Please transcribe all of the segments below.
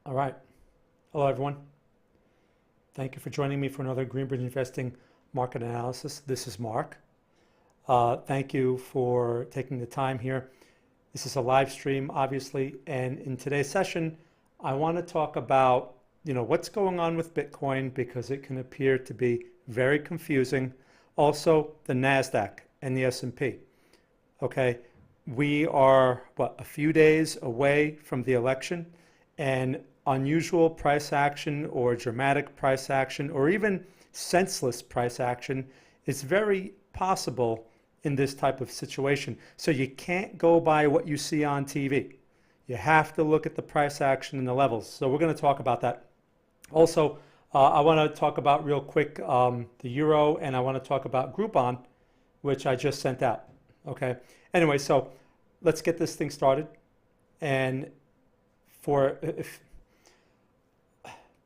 All right. Hello, everyone. Thank you for joining me for another Greenbridge Investing market analysis. This is Mark. Thank you for taking the time here. This is a live stream, obviously, and in today's session, I want to talk about, what's going on with Bitcoin because it can appear to be very confusing. Also, the Nasdaq and the S&P. Okay, we are a few days away from the election, and unusual price action or dramatic price action or even senseless price action is very possible in this type of situation. So you can't go by what you see on TV. You have to look at the price action and the levels. So we're going to talk about that. Also, I want to talk about real quick the euro, and I want to talk about Groupon, which I just sent out. Okay. Anyway, so let's get this thing started. And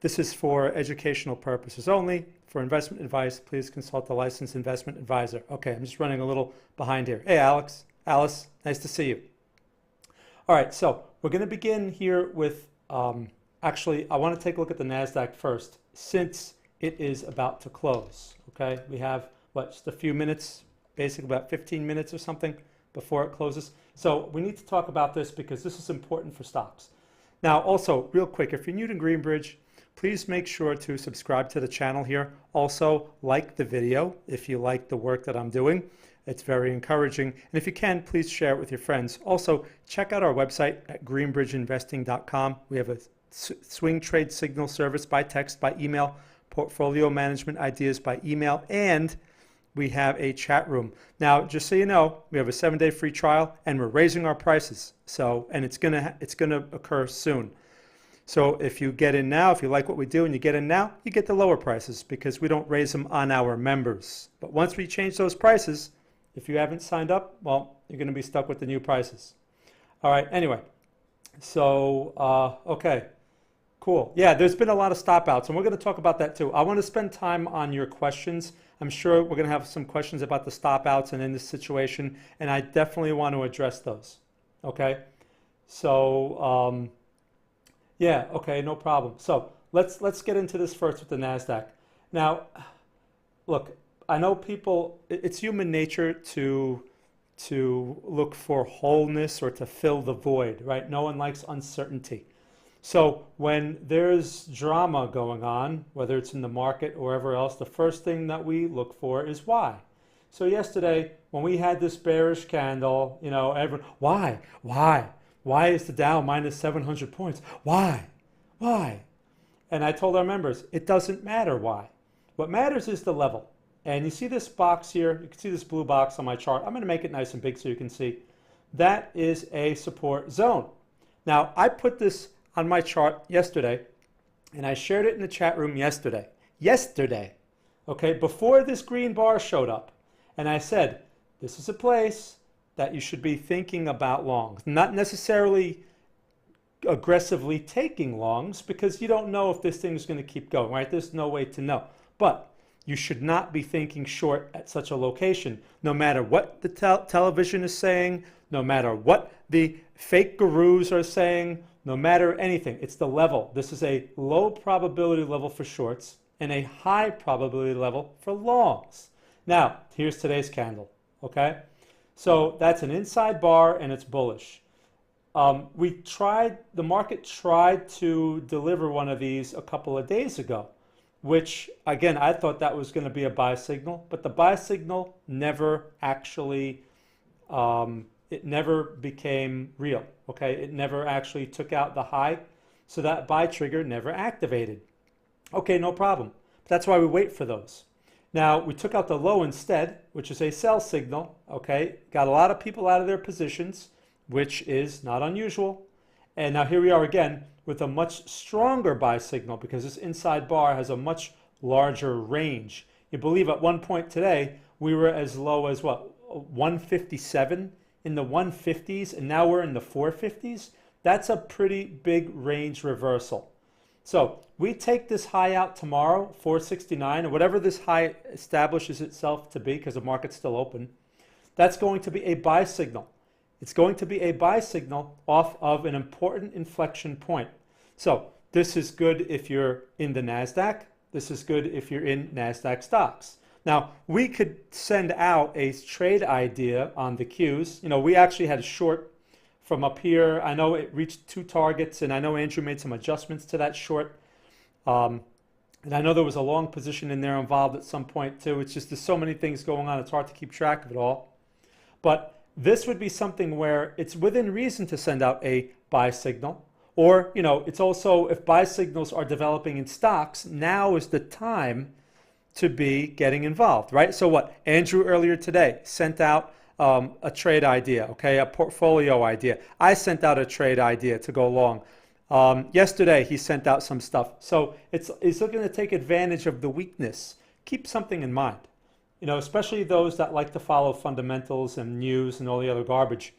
this is for educational purposes only. For investment advice, please consult a licensed investment advisor. Okay, I'm just running a little behind here. Hey, Alice, nice to see you. All right, so we're going to begin here with, actually, I want to take a look at the Nasdaq first, since it is about to close. Okay, we have, just a few minutes, basically about 15 minutes or something before it closes. So we need to talk about this because this is important for stocks. Now, also, real quick, if you're new to Greenbridge, please make sure to subscribe to the channel here. Also, like the video if you like the work that I'm doing. It's very encouraging. And if you can, please share it with your friends. Also, check out our website at greenbridgeinvesting.com. We have a swing trade signal service by text, by email, portfolio management ideas by email, and we have a chat room. Now, just so you know, we have a 7-day free trial, and we're raising our prices. And it's gonna occur soon. So if you get in now, if you like what we do and you get in now, you get the lower prices because we don't raise them on our members. But once we change those prices, if you haven't signed up, well, you're going to be stuck with the new prices. All right, anyway. So, okay, cool. Yeah, there's been a lot of stop outs, and we're going to talk about that too. I want to spend time on your questions. I'm sure we're going to have some questions about the stop outs and in this situation, and I definitely want to address those. Okay? So, yeah, okay, no problem. So let's get into this first with the Nasdaq. Now, look, I know people, it's human nature to look for wholeness or to fill the void, right? No one likes uncertainty. So when there's drama going on, whether it's in the market or wherever else, the first thing that we look for is why. So yesterday, when we had this bearish candle, everyone, why? Why is the Dow minus 700 points? Why? Why? And I told our members, it doesn't matter why. What matters is the level. And you see this box here, you can see this blue box on my chart. I'm going to make it nice and big so you can see. That is a support zone. Now, I put this on my chart yesterday, and I shared it in the chat room yesterday. Okay, before this green bar showed up. And I said, this is a place that you should be thinking about longs, not necessarily aggressively taking longs because you don't know if this thing is going to keep going, right? There's no way to know. But you should not be thinking short at such a location, no matter what the television is saying, no matter what the fake gurus are saying, no matter anything. It's the level. This is a low probability level for shorts and a high probability level for longs. Now, here's today's candle, okay? So that's an inside bar and it's bullish. The market tried to deliver one of these a couple of days ago, which again, I thought that was going to be a buy signal, but the buy signal never actually, it never became real, okay? It never actually took out the high, so that buy trigger never activated. Okay, no problem. That's why we wait for those. Now, we took out the low instead, which is a sell signal, okay? Got a lot of people out of their positions, which is not unusual. And now here we are again with a much stronger buy signal because this inside bar has a much larger range. You believe at one point today, we were as low as 157 in the 150s, and now we're in the 450s. That's a pretty big range reversal. So we take this high out tomorrow, 469, or whatever this high establishes itself to be, because the market's still open. That's going to be a buy signal. It's going to be a buy signal off of an important inflection point. So This is good if you're in the Nasdaq. This is good if you're in Nasdaq stocks. Now, we could send out a trade idea on the Qs. You know, we actually had a short from up here. I know it reached 2 targets, and I know Andrew made some adjustments to that short. And I know there was a long position in there involved at some point too. It's just there's so many things going on, it's hard to keep track of it all. But this would be something where it's within reason to send out a buy signal. Or, you know, it's also, if buy signals are developing in stocks, now is the time to be getting involved, right? So what? Andrew earlier today sent out a trade idea, okay, a portfolio idea. I sent out a trade idea to go along. Yesterday he sent out some stuff. So he's looking to take advantage of the weakness. Keep something in mind, you know, especially those that like to follow fundamentals and news and all the other garbage.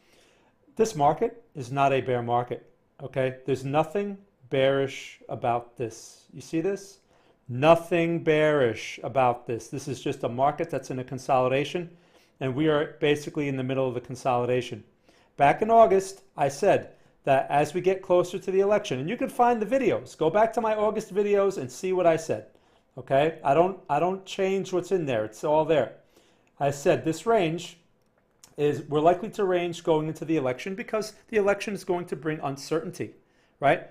This market is not a bear market, okay? There's nothing bearish about this. You see this? Nothing bearish about this. This is just a market that's in a consolidation, and we are basically in the middle of the consolidation. Back in August, I said that as we get closer to the election, and you can find the videos, go back to my August videos and see what I said, okay? I don't change what's in there. It's all there. I said this range is, we're likely to range going into the election because the election is going to bring uncertainty, right?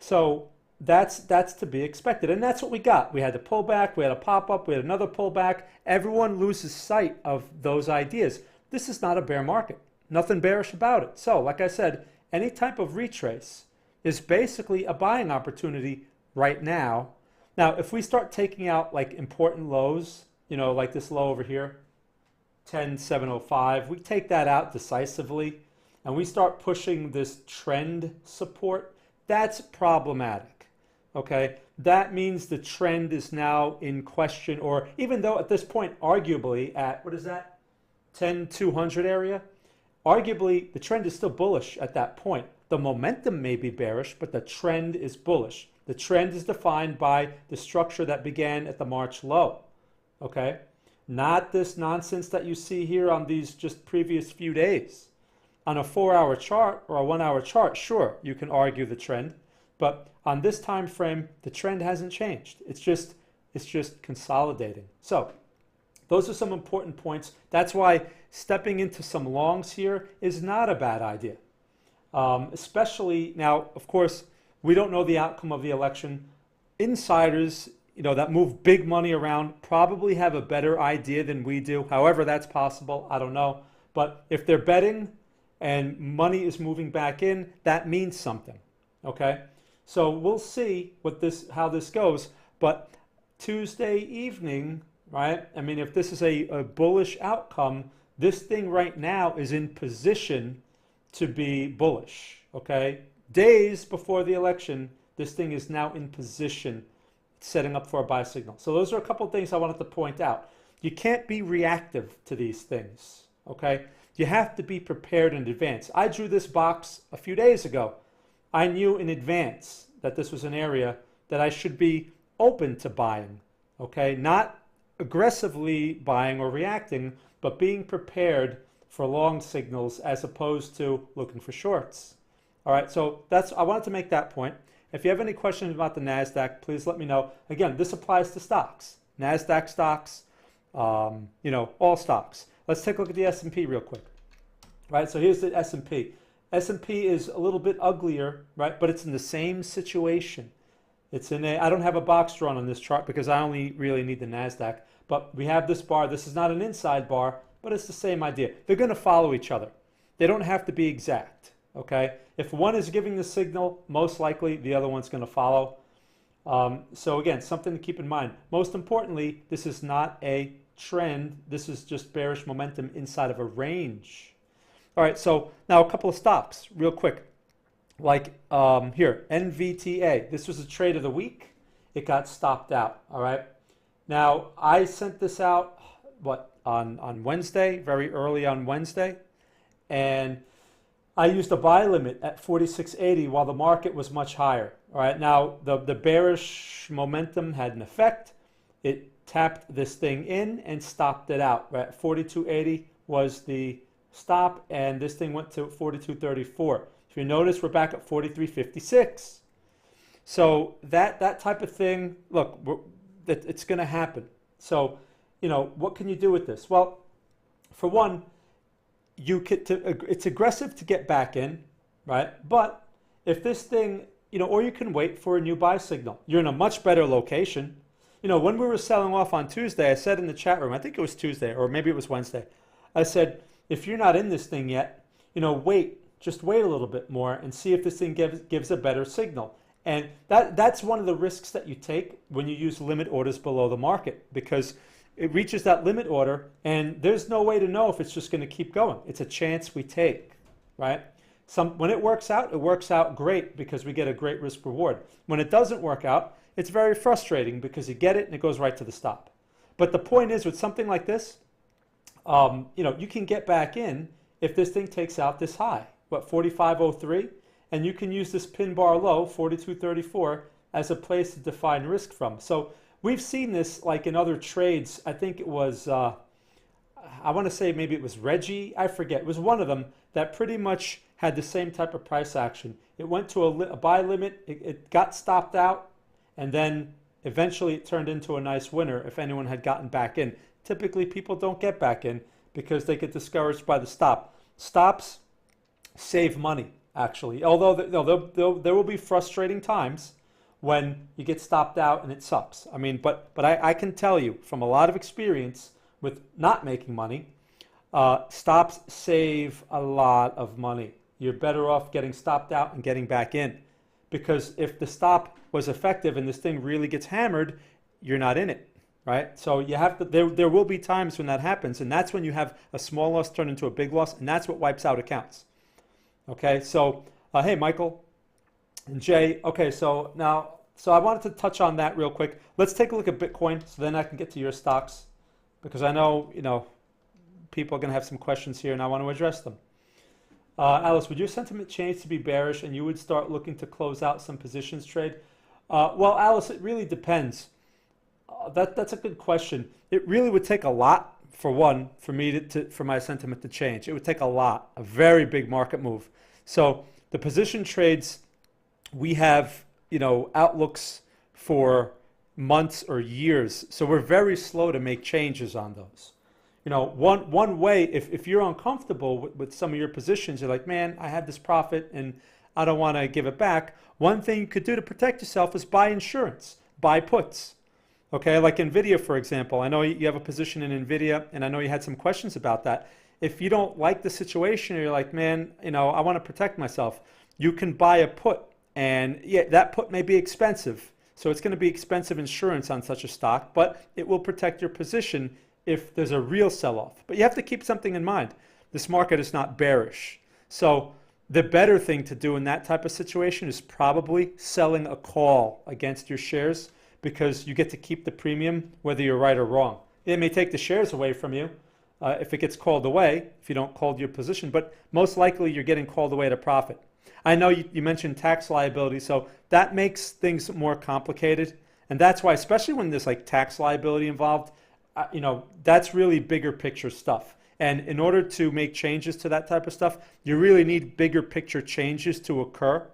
So that's to be expected, and that's what we got. We had the pullback, we had a pop-up, we had another pullback. Everyone loses sight of those ideas. This is not a bear market. Nothing bearish about it. So, like I said, any type of retrace is basically a buying opportunity right now. Now, if we start taking out like important lows, you know, like this low over here, 10,705, we take that out decisively and we start pushing this trend support, that's problematic, okay? That means the trend is now in question, or even though at this point, arguably at, what is that, 10,200 area, arguably, the trend is still bullish at that point. The momentum may be bearish, but the trend is bullish. The trend is defined by the structure that began at the March low, okay? Not this nonsense that you see here on these just previous few days. On a 4-hour chart or a 1-hour chart, sure, you can argue the trend, but on this time frame, the trend hasn't changed. It's just consolidating. So, those are some important points. That's why stepping into some longs here is not a bad idea. Especially now, of course, we don't know the outcome of the election. Insiders, you know, that move big money around probably have a better idea than we do. However, that's possible. I don't know. But if they're betting and money is moving back in, that means something. Okay? So we'll see how this goes. But Tuesday evening, right? I mean, if this is a bullish outcome, this thing right now is in position to be bullish, okay? Days before the election, this thing is now in position, setting up for a buy signal. So those are a couple of things I wanted to point out. You can't be reactive to these things, okay? You have to be prepared in advance. I drew this box a few days ago. I knew in advance that this was an area that I should be open to buying, okay? Not aggressively buying or reacting, but being prepared for long signals as opposed to looking for shorts. All right, so I wanted to make that point. If you have any questions about the Nasdaq, please let me know. Again, this applies to stocks, Nasdaq stocks, you know, all stocks. Let's take a look at the S&P real quick. Right, so here's the S&P. S&P is a little bit uglier, right, but it's in the same situation. It's in I don't have a box drawn on this chart because I only really need the Nasdaq. But we have this bar. This is not an inside bar, but it's the same idea. They're going to follow each other. They don't have to be exact, okay? If one is giving the signal, most likely the other one's going to follow. So again, something to keep in mind. Most importantly, this is not a trend. This is just bearish momentum inside of a range. All right, so now a couple of stocks real quick. Like here, NVTA. This was a trade of the week. It got stopped out, all right? Now, I sent this out, on Wednesday, very early on Wednesday, and I used a buy limit at 46.80 while the market was much higher, all right? Now, the bearish momentum had an effect. It tapped this thing in and stopped it out, right? 42.80 was the stop, and this thing went to 42.34. If you notice, we're back at 43.56. So that type of thing, look, it's going to happen. So, what can you do with this? Well, for one, it's aggressive to get back in, right? But if this thing, or you can wait for a new buy signal. You're in a much better location. When we were selling off on Tuesday, I said in the chat room, I think it was Tuesday or maybe it was Wednesday, I said, if you're not in this thing yet, just wait a little bit more and see if this thing gives a better signal. And that's one of the risks that you take when you use limit orders below the market, because it reaches that limit order and there's no way to know if it's just going to keep going. It's a chance we take, right? When it works out great because we get a great risk reward. When it doesn't work out, it's very frustrating because you get it and it goes right to the stop. But the point is, with something like this, you can get back in if this thing takes out this high, 45.03, and you can use this pin bar low, 42.34, as a place to define risk from. So we've seen this like in other trades. I think it was, I want to say maybe it was Reggie, I forget. It was one of them that pretty much had the same type of price action. It went to a buy limit, it got stopped out, and then eventually it turned into a nice winner if anyone had gotten back in. Typically people don't get back in because they get discouraged by the stop. Stops save money, actually. Although there will be frustrating times when you get stopped out and it sucks. I mean, but I can tell you from a lot of experience with not making money, stops save a lot of money. You're better off getting stopped out and getting back in, because if the stop was effective and this thing really gets hammered, you're not in it, right? So you have to. There will be times when that happens, and that's when you have a small loss turn into a big loss, and that's what wipes out accounts. Okay, so hey, Michael and Jay. Okay, so I wanted to touch on that real quick. Let's take a look at Bitcoin, so then I can get to your stocks, because I know people are going to have some questions here, and I want to address them. Alice, would your sentiment change to be bearish, and you would start looking to close out some positions trade? Well, Alice, it really depends. That's a good question. It really would take a lot, for one, for me for my sentiment to change. It would take a very big market move. So the position trades, we have outlooks for months or years. So we're very slow to make changes on those. One way, if you're uncomfortable with some of your positions, you're like, man, I had this profit and I don't want to give it back. One thing you could do to protect yourself is buy insurance, buy puts. Okay, like NVIDIA, for example. I know you have a position in NVIDIA, and I know you had some questions about that. If you don't like the situation, or you're like, man, I want to protect myself, you can buy a put. And yeah, that put may be expensive. So it's going to be expensive insurance on such a stock, but it will protect your position if there's a real sell-off. But you have to keep something in mind. This market is not bearish. So the better thing to do in that type of situation is probably selling a call against your shares, because you get to keep the premium whether you're right or wrong. It may take the shares away from you if it gets called away, if you don't call your position, but most likely you're getting called away at a profit. I know you mentioned tax liability, so that makes things more complicated. And that's why, especially when there's like tax liability involved, that's really bigger picture stuff. And in order to make changes to that type of stuff, you really need bigger picture changes to occur,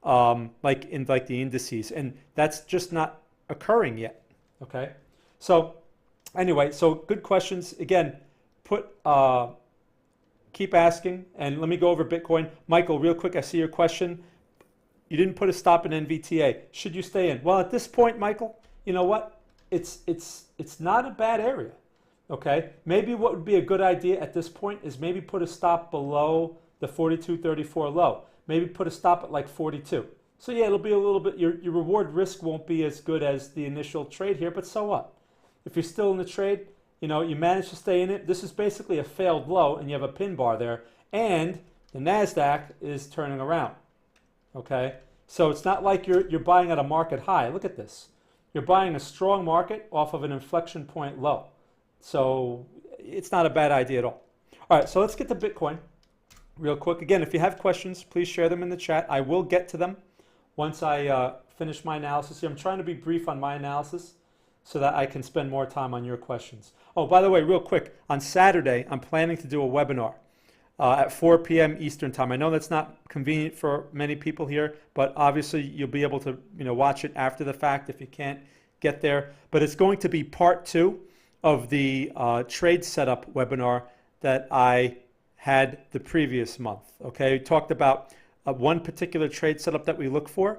like in the indices. And that's just not occurring yet. Okay. So anyway, so good questions. Again, keep asking, and let me go over Bitcoin. Michael, real quick, I see your question. You didn't put a stop in NVTA. Should you stay in? Well, at this point, Michael, you know what? It's not a bad area. Okay. Maybe what would be a good idea at this point is maybe put a stop below the 42.34 low. Maybe put a stop at like 42. So yeah, it'll be a little bit, your reward risk won't be as good as the initial trade here, but so what? If you're still in the trade, you manage to stay in it. This is basically a failed low, and you have a pin bar there, and the Nasdaq is turning around. Okay, so it's not like you're buying at a market high. Look at this. You're buying a strong market off of an inflection point low. So it's not a bad idea at all. All right, so let's get to Bitcoin real quick. Again, if you have questions, please share them in the chat. I will get to them once I finish my analysis here. I'm trying to be brief on my analysis so that I can spend more time on your questions. Oh, by the way, real quick, on Saturday, I'm planning to do a webinar. at 4 p.m. Eastern time. I know that's not convenient for many people here, but obviously you'll be able to watch it after the fact if you can't get there. But it's going to be part 2 of the trade setup webinar that I had the previous month. Okay, we talked about one particular trade setup that we look for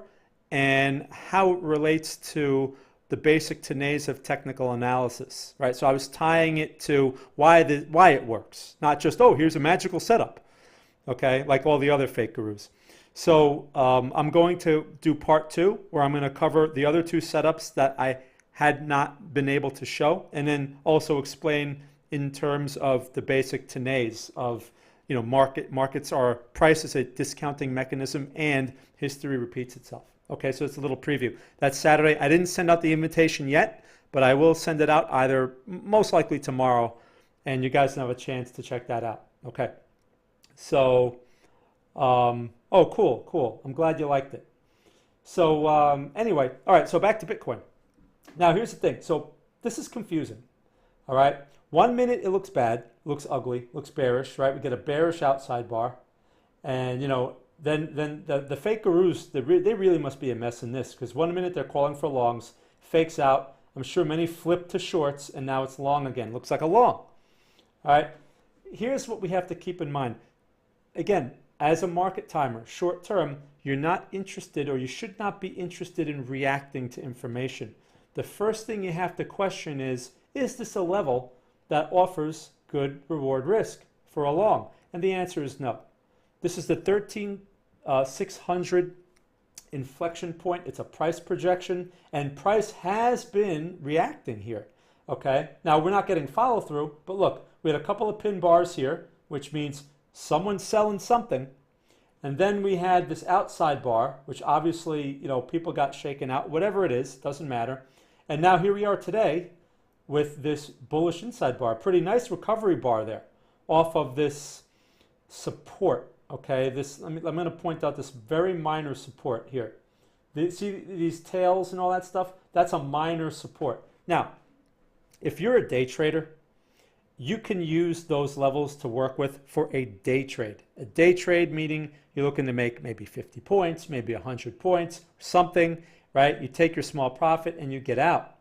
and how it relates to the basic tenets of technical analysis, right? So I was tying it to why it works, not just, oh, here's a magical setup, okay, like all the other fake gurus. So I'm going to do part 2 where I'm going to cover the other 2 setups that I had not been able to show, and then also explain in terms of the basic tenets of markets are price is a discounting mechanism and history repeats itself. Okay, so it's a little preview. That's Saturday. I didn't send out the invitation yet, but I will send it out either most likely tomorrow, and you guys have a chance to check that out. Okay, so oh, cool. I'm glad you liked it. So anyway, all right, so back to Bitcoin. Now here's the thing. So this is confusing. All right, 1 minute it looks bad, looks ugly, looks bearish, right? We get a bearish outside bar, and then the fake gurus, they really must be a mess in this, because 1 minute they're calling for longs, fakes out. I'm sure many flip to shorts, and now it's long again. Looks like a long. All right, here's what we have to keep in mind. Again, as a market timer, short term, you're not interested, or you should not be interested in reacting to information. The first thing you have to question is this a level that offers good reward risk for a long? And the answer is no. This is the 13,600 inflection point. It's a price projection, and price has been reacting here. Okay, now we're not getting follow through, but look, we had a couple of pin bars here, which means someone's selling something, and then we had this outside bar, which obviously people got shaken out. Whatever it is, doesn't matter. And now here we are today with this bullish inside bar. Pretty nice recovery bar there off of this support. Okay, I'm going to point out this very minor support here. See these tails and all that stuff? That's a minor support. Now, if you're a day trader, you can use those levels to work with for a day trade. A day trade meaning you're looking to make maybe 50 points, maybe 100 points, something, right? You take your small profit and you get out.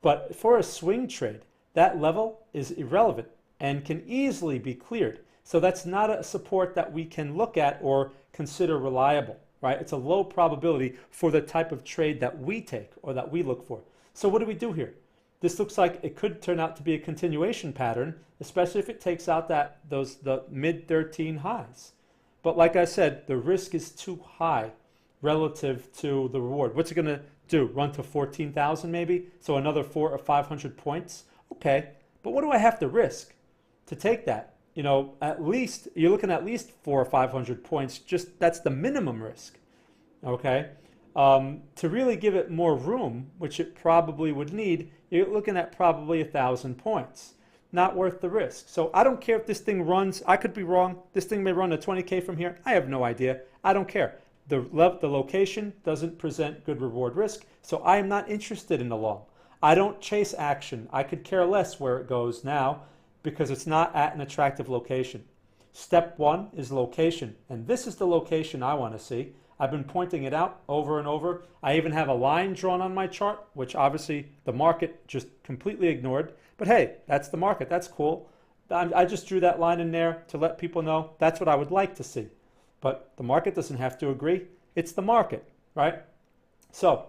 But for a swing trade, that level is irrelevant and can easily be cleared. So that's not a support that we can look at or consider reliable, right? It's a low probability for the type of trade that we take or that we look for. So what do we do here? This looks like it could turn out to be a continuation pattern, especially if it takes out the mid 13 highs. But like I said, the risk is too high relative to the reward. What's it going to do? Run to 14,000 maybe? So another 400 or 500 points? Okay, but what do I have to risk to take that? At least you're looking at least 400 or 500 points. Just that's the minimum risk. Okay, to really give it more room, which it probably would need, you're looking at probably 1,000 points. Not worth the risk. So I don't care if this thing runs. I could be wrong. This thing may run to 20K from here. I have no idea. I don't care. The location doesn't present good reward risk, so I am not interested in the long. I don't chase action. I could care less where it goes now because it's not at an attractive location. Step 1 is location, and this is the location I want to see. I've been pointing it out over and over. I even have a line drawn on my chart, which obviously the market just completely ignored. But hey, that's the market. That's cool. I just drew that line in there to let people know that's what I would like to see. But the market doesn't have to agree. It's the market, right? So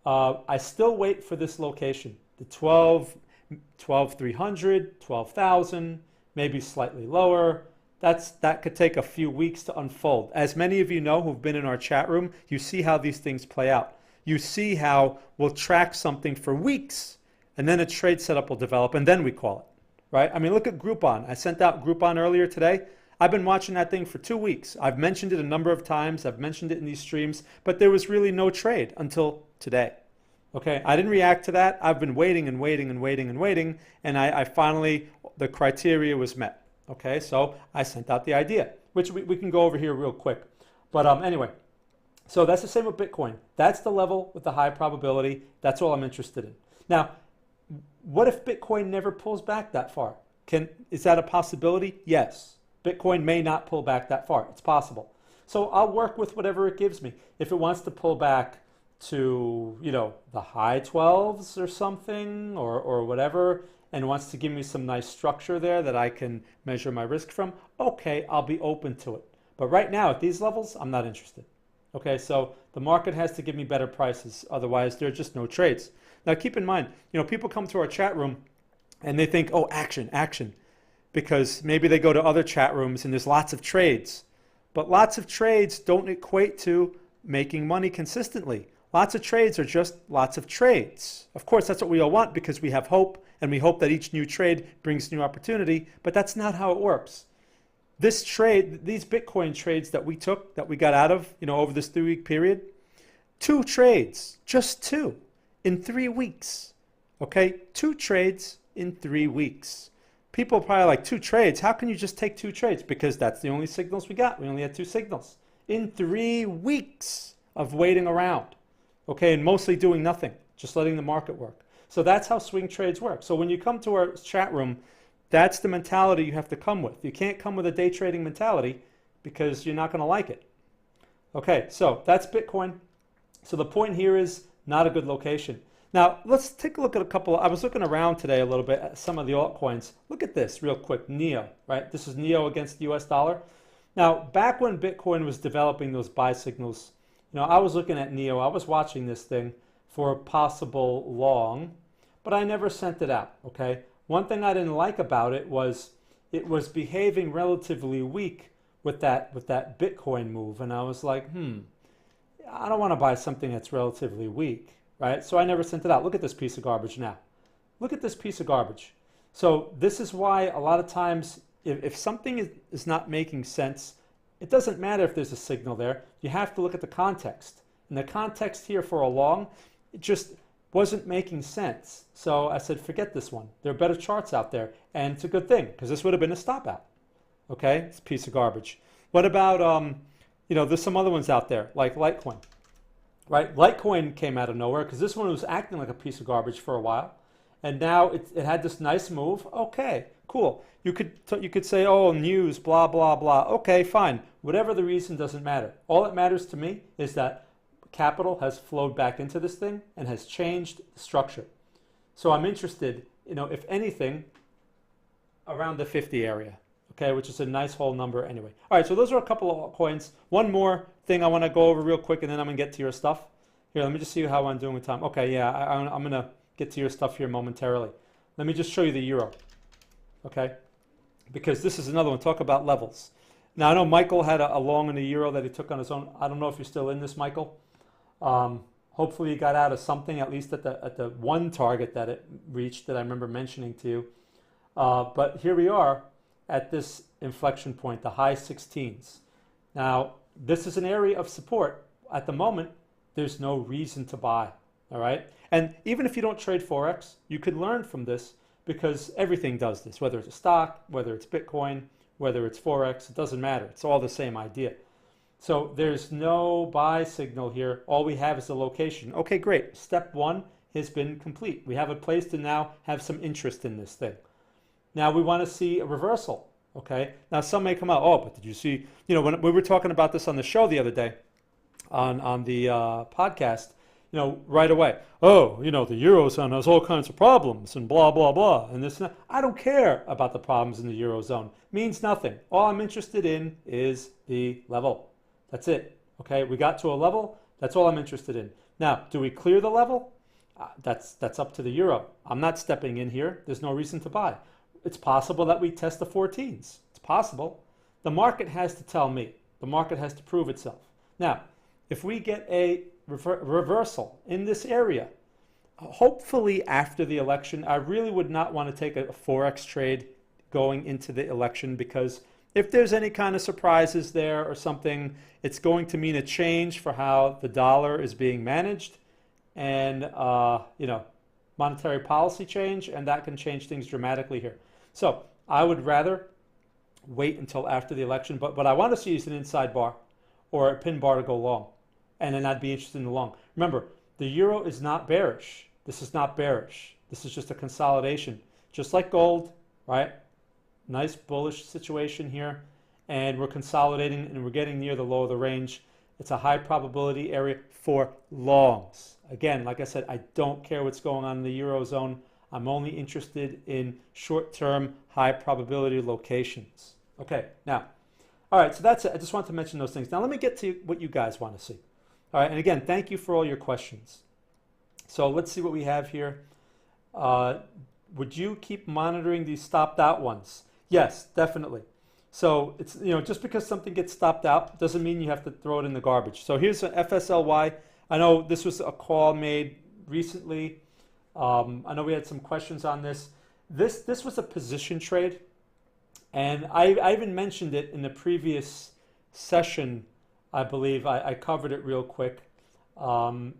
I still wait for this location, the 12,300, 12,000, maybe slightly lower. That could take a few weeks to unfold. As many of you know who've been in our chat room, you see how these things play out. You see how we'll track something for weeks, and then a trade setup will develop, and then we call it, right? I mean, look at Groupon. I sent out Groupon earlier today. I've been watching that thing for 2 weeks. I've mentioned it a number of times. I've mentioned it in these streams, but there was really no trade until today. Okay, I didn't react to that. I've been waiting and waiting and waiting and waiting, and I finally, the criteria was met. Okay, so I sent out the idea, which we can go over here real quick. But anyway, so that's the same with Bitcoin. That's the level with the high probability. That's all I'm interested in. Now, what if Bitcoin never pulls back that far? Is that a possibility? Yes. Bitcoin may not pull back that far. It's possible. So I'll work with whatever it gives me. If it wants to pull back to, the high 12s or something or whatever, and wants to give me some nice structure there that I can measure my risk from, okay, I'll be open to it. But right now at these levels, I'm not interested. Okay, so the market has to give me better prices. Otherwise, there are just no trades. Now keep in mind, people come to our chat room and they think, oh, action, action. Because maybe they go to other chat rooms and there's lots of trades. But lots of trades don't equate to making money consistently. Lots of trades are just lots of trades. Of course, that's what we all want because we have hope and we hope that each new trade brings new opportunity, but that's not how it works. This trade, these Bitcoin trades that we took, that we got out of, over this 3-week period, 2 trades, just 2 in 3 weeks. Okay, 2 trades in 3 weeks. People are probably like, 2 trades? How can you just take 2 trades? Because that's the only signals we got. We only had 2 signals in 3 weeks of waiting around, okay, and mostly doing nothing, just letting the market work. So that's how swing trades work. So when you come to our chat room, that's the mentality you have to come with. You can't come with a day trading mentality because you're not going to like it. Okay, so that's Bitcoin. So the point here is not a good location. Now, let's take a look at a couple. I was looking around today a little bit at some of the altcoins. Look at this real quick, NEO, right? This is NEO against the US dollar. Now, back when Bitcoin was developing those buy signals, I was looking at NEO. I was watching this thing for a possible long, but I never sent it out, okay? One thing I didn't like about it was behaving relatively weak with that Bitcoin move. And I was like, I don't want to buy something that's relatively weak. Right? So I never sent it out. Look at this piece of garbage now. Look at this piece of garbage. So this is why a lot of times if something is not making sense, it doesn't matter if there's a signal there. You have to look at the context. And the context here for a long, it just wasn't making sense. So I said, forget this one. There are better charts out there. And it's a good thing because this would have been a stop out. Okay? It's a piece of garbage. What about, there's some other ones out there like Litecoin. Right, Litecoin came out of nowhere because this one was acting like a piece of garbage for a while, and now it had this nice move. Okay, cool. You could say, oh, news, blah blah blah. Okay, fine. Whatever the reason doesn't matter. All that matters to me is that capital has flowed back into this thing and has changed the structure. So I'm interested, if anything, around the 50 area. Okay, which is a nice whole number anyway. All right, so those are a couple of coins. One more thing I want to go over real quick, and then I'm going to get to your stuff. Here, let me just see how I'm doing with time. Okay, yeah, I'm going to get to your stuff here momentarily. Let me just show you the euro, okay? Because this is another one. Talk about levels. Now, I know Michael had a long in the euro that he took on his own. I don't know if you're still in this, Michael. Hopefully you got out of something, at least at the one target that it reached that I remember mentioning to you. But here we are at this inflection point, the high 16s. Now, this is an area of support. At the moment, there's no reason to buy, all right? And even if you don't trade Forex, you could learn from this because everything does this, whether it's a stock, whether it's Bitcoin, whether it's Forex, it doesn't matter. It's all the same idea. So there's no buy signal here. All we have is the location. Okay, great. Step 1 has been complete. We have a place to now have some interest in this thing. Now we want to see a reversal, okay? Now some may come out, oh, but did you see, when we were talking about this on the show the other day, on the podcast, right away, oh, the Eurozone has all kinds of problems and blah, blah, blah, and this and that. I don't care about the problems in the Eurozone. Means nothing. All I'm interested in is the level. That's it, okay? We got to a level. That's all I'm interested in. Now, do we clear the level? That's up to the euro. I'm not stepping in here. There's no reason to buy. It's possible that we test the 14s. It's possible. The market has to tell me. The market has to prove itself. Now, if we get a reversal in this area, hopefully after the election, I really would not want to take a Forex trade going into the election because if there's any kind of surprises there or something, it's going to mean a change for how the dollar is being managed and, monetary policy change, and that can change things dramatically here. So I would rather wait until after the election, but what I want to see is an inside bar or a pin bar to go long, and then I'd be interested in the long. Remember, the euro is not bearish. This is not bearish. This is just a consolidation, just like gold, right? Nice bullish situation here. and we're consolidating and we're getting near the low of the range. It's a high probability area for longs. Again, like I said, I don't care what's going on in the Eurozone. I'm only interested in short-term, high probability locations. Okay, now, all right, so that's it. I just want to mention those things. Now let me get to what you guys want to see. All right, and again, thank you for all your questions. So let's see what we have here. Would you keep monitoring these stopped out ones? Yes, definitely. So it's, just because something gets stopped out doesn't mean you have to throw it in the garbage. So here's an FSLY. I know this was a call made recently. I know we had some questions on this. This was a position trade, and I even mentioned it in the previous session. I believe I covered it real quick, or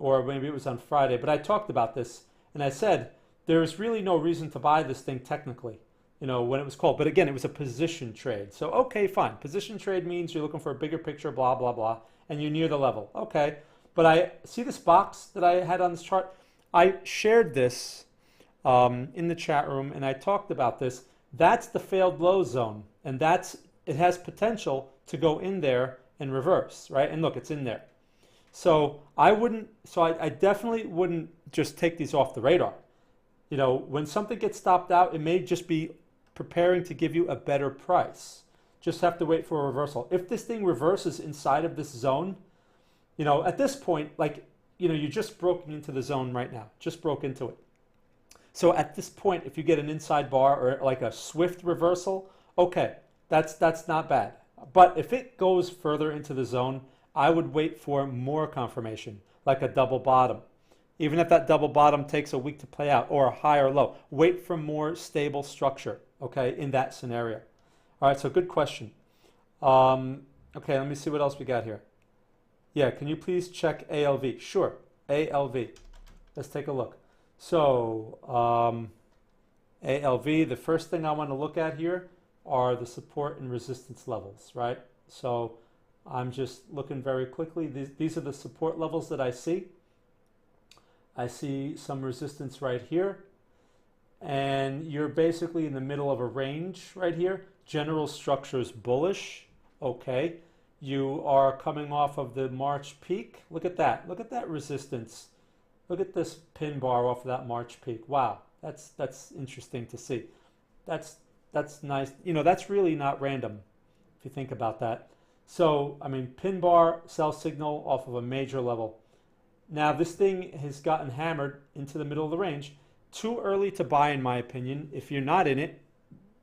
maybe it was on Friday. But I talked about this, and I said there's really no reason to buy this thing technically, when it was called. But again, it was a position trade. So, okay, fine. Position trade means you're looking for a bigger picture, blah, blah, blah, and you're near the level. Okay. But I see this box that I had on this chart. I shared this in the chat room, and I talked about this. That's the failed low zone, and it has potential to go in there and reverse, right? And look, it's in there. So I definitely wouldn't just take these off the radar. When something gets stopped out, it may just be preparing to give you a better price. Just have to wait for a reversal. If this thing reverses inside of this zone, at this point, you just broke into the zone right now, just broke into it. So at this point, if you get an inside bar or like a swift reversal, okay, that's not bad. But if it goes further into the zone, I would wait for more confirmation, like a double bottom. Even if that double bottom takes a week to play out, or a high or low, wait for more stable structure, okay, in that scenario. All right, so good question. Okay, let me see what else we got here. Yeah, can you please check ALV? Sure, ALV. Let's take a look. So ALV, the first thing I want to look at here are the support and resistance levels, right? So I'm just looking very quickly. These are the support levels that I see. I see some resistance right here. And you're basically in the middle of a range right here. General structure is bullish. Okay. You are coming off of the March peak. Look at that. Look at that resistance. Look at this pin bar off of that March peak. Wow. That's interesting to see. That's nice. That's really not random if you think about that. So, I mean, pin bar, sell signal off of a major level. Now, this thing has gotten hammered into the middle of the range. Too early to buy, in my opinion. If you're not in it,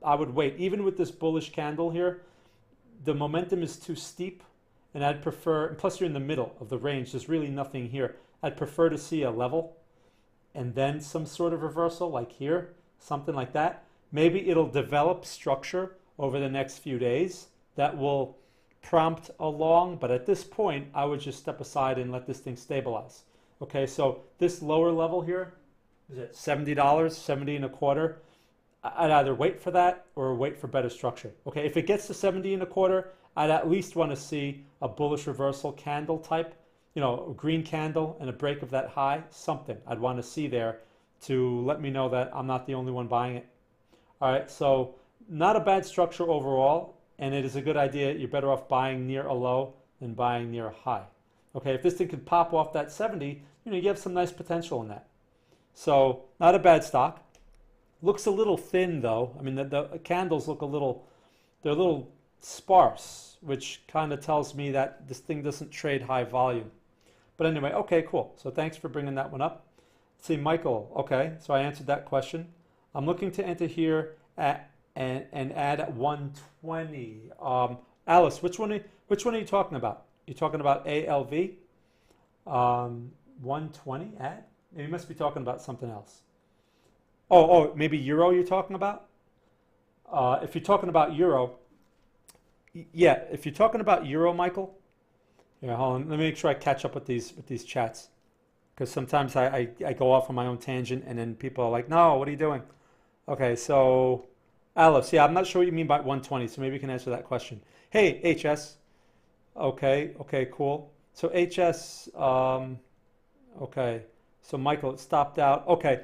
I would wait. Even with this bullish candle here, the momentum is too steep, and I'd prefer, plus you're in the middle of the range, there's really nothing here. I'd prefer to see a level and then some sort of reversal like here, something like that. Maybe it'll develop structure over the next few days that will prompt a long, but at this point, I would just step aside and let this thing stabilize. Okay, so this lower level here, is it $70, 70 and a quarter? I'd either wait for that or wait for better structure. Okay, if it gets to 70 and a quarter, I'd at least want to see a bullish reversal candle type, a green candle and a break of that high, something I'd want to see there to let me know that I'm not the only one buying it. All right, so not a bad structure overall, and it is a good idea. You're better off buying near a low than buying near a high. Okay, if this thing could pop off that 70, you have some nice potential in that. So not a bad stock. Looks a little thin though. I mean, the candles look they're a little sparse, which kind of tells me that this thing doesn't trade high volume. But anyway, okay, cool. So thanks for bringing that one up. Let's see, Michael. Okay, so I answered that question. I'm looking to enter here at and add at 120. Alice, which one are you talking about? You talking about ALV? 120 add? You must be talking about something else. Oh, maybe Euro you're talking about? If you're talking about Euro, yeah, if you're talking about Euro, Michael, yeah, hold on, let me make sure I catch up with these chats. Because sometimes I go off on my own tangent and then people are like, no, what are you doing? Okay, so Alice, yeah, I'm not sure what you mean by 120, so maybe you can answer that question. Hey, HS. Okay, cool. So HS, okay. So Michael, it stopped out. Okay.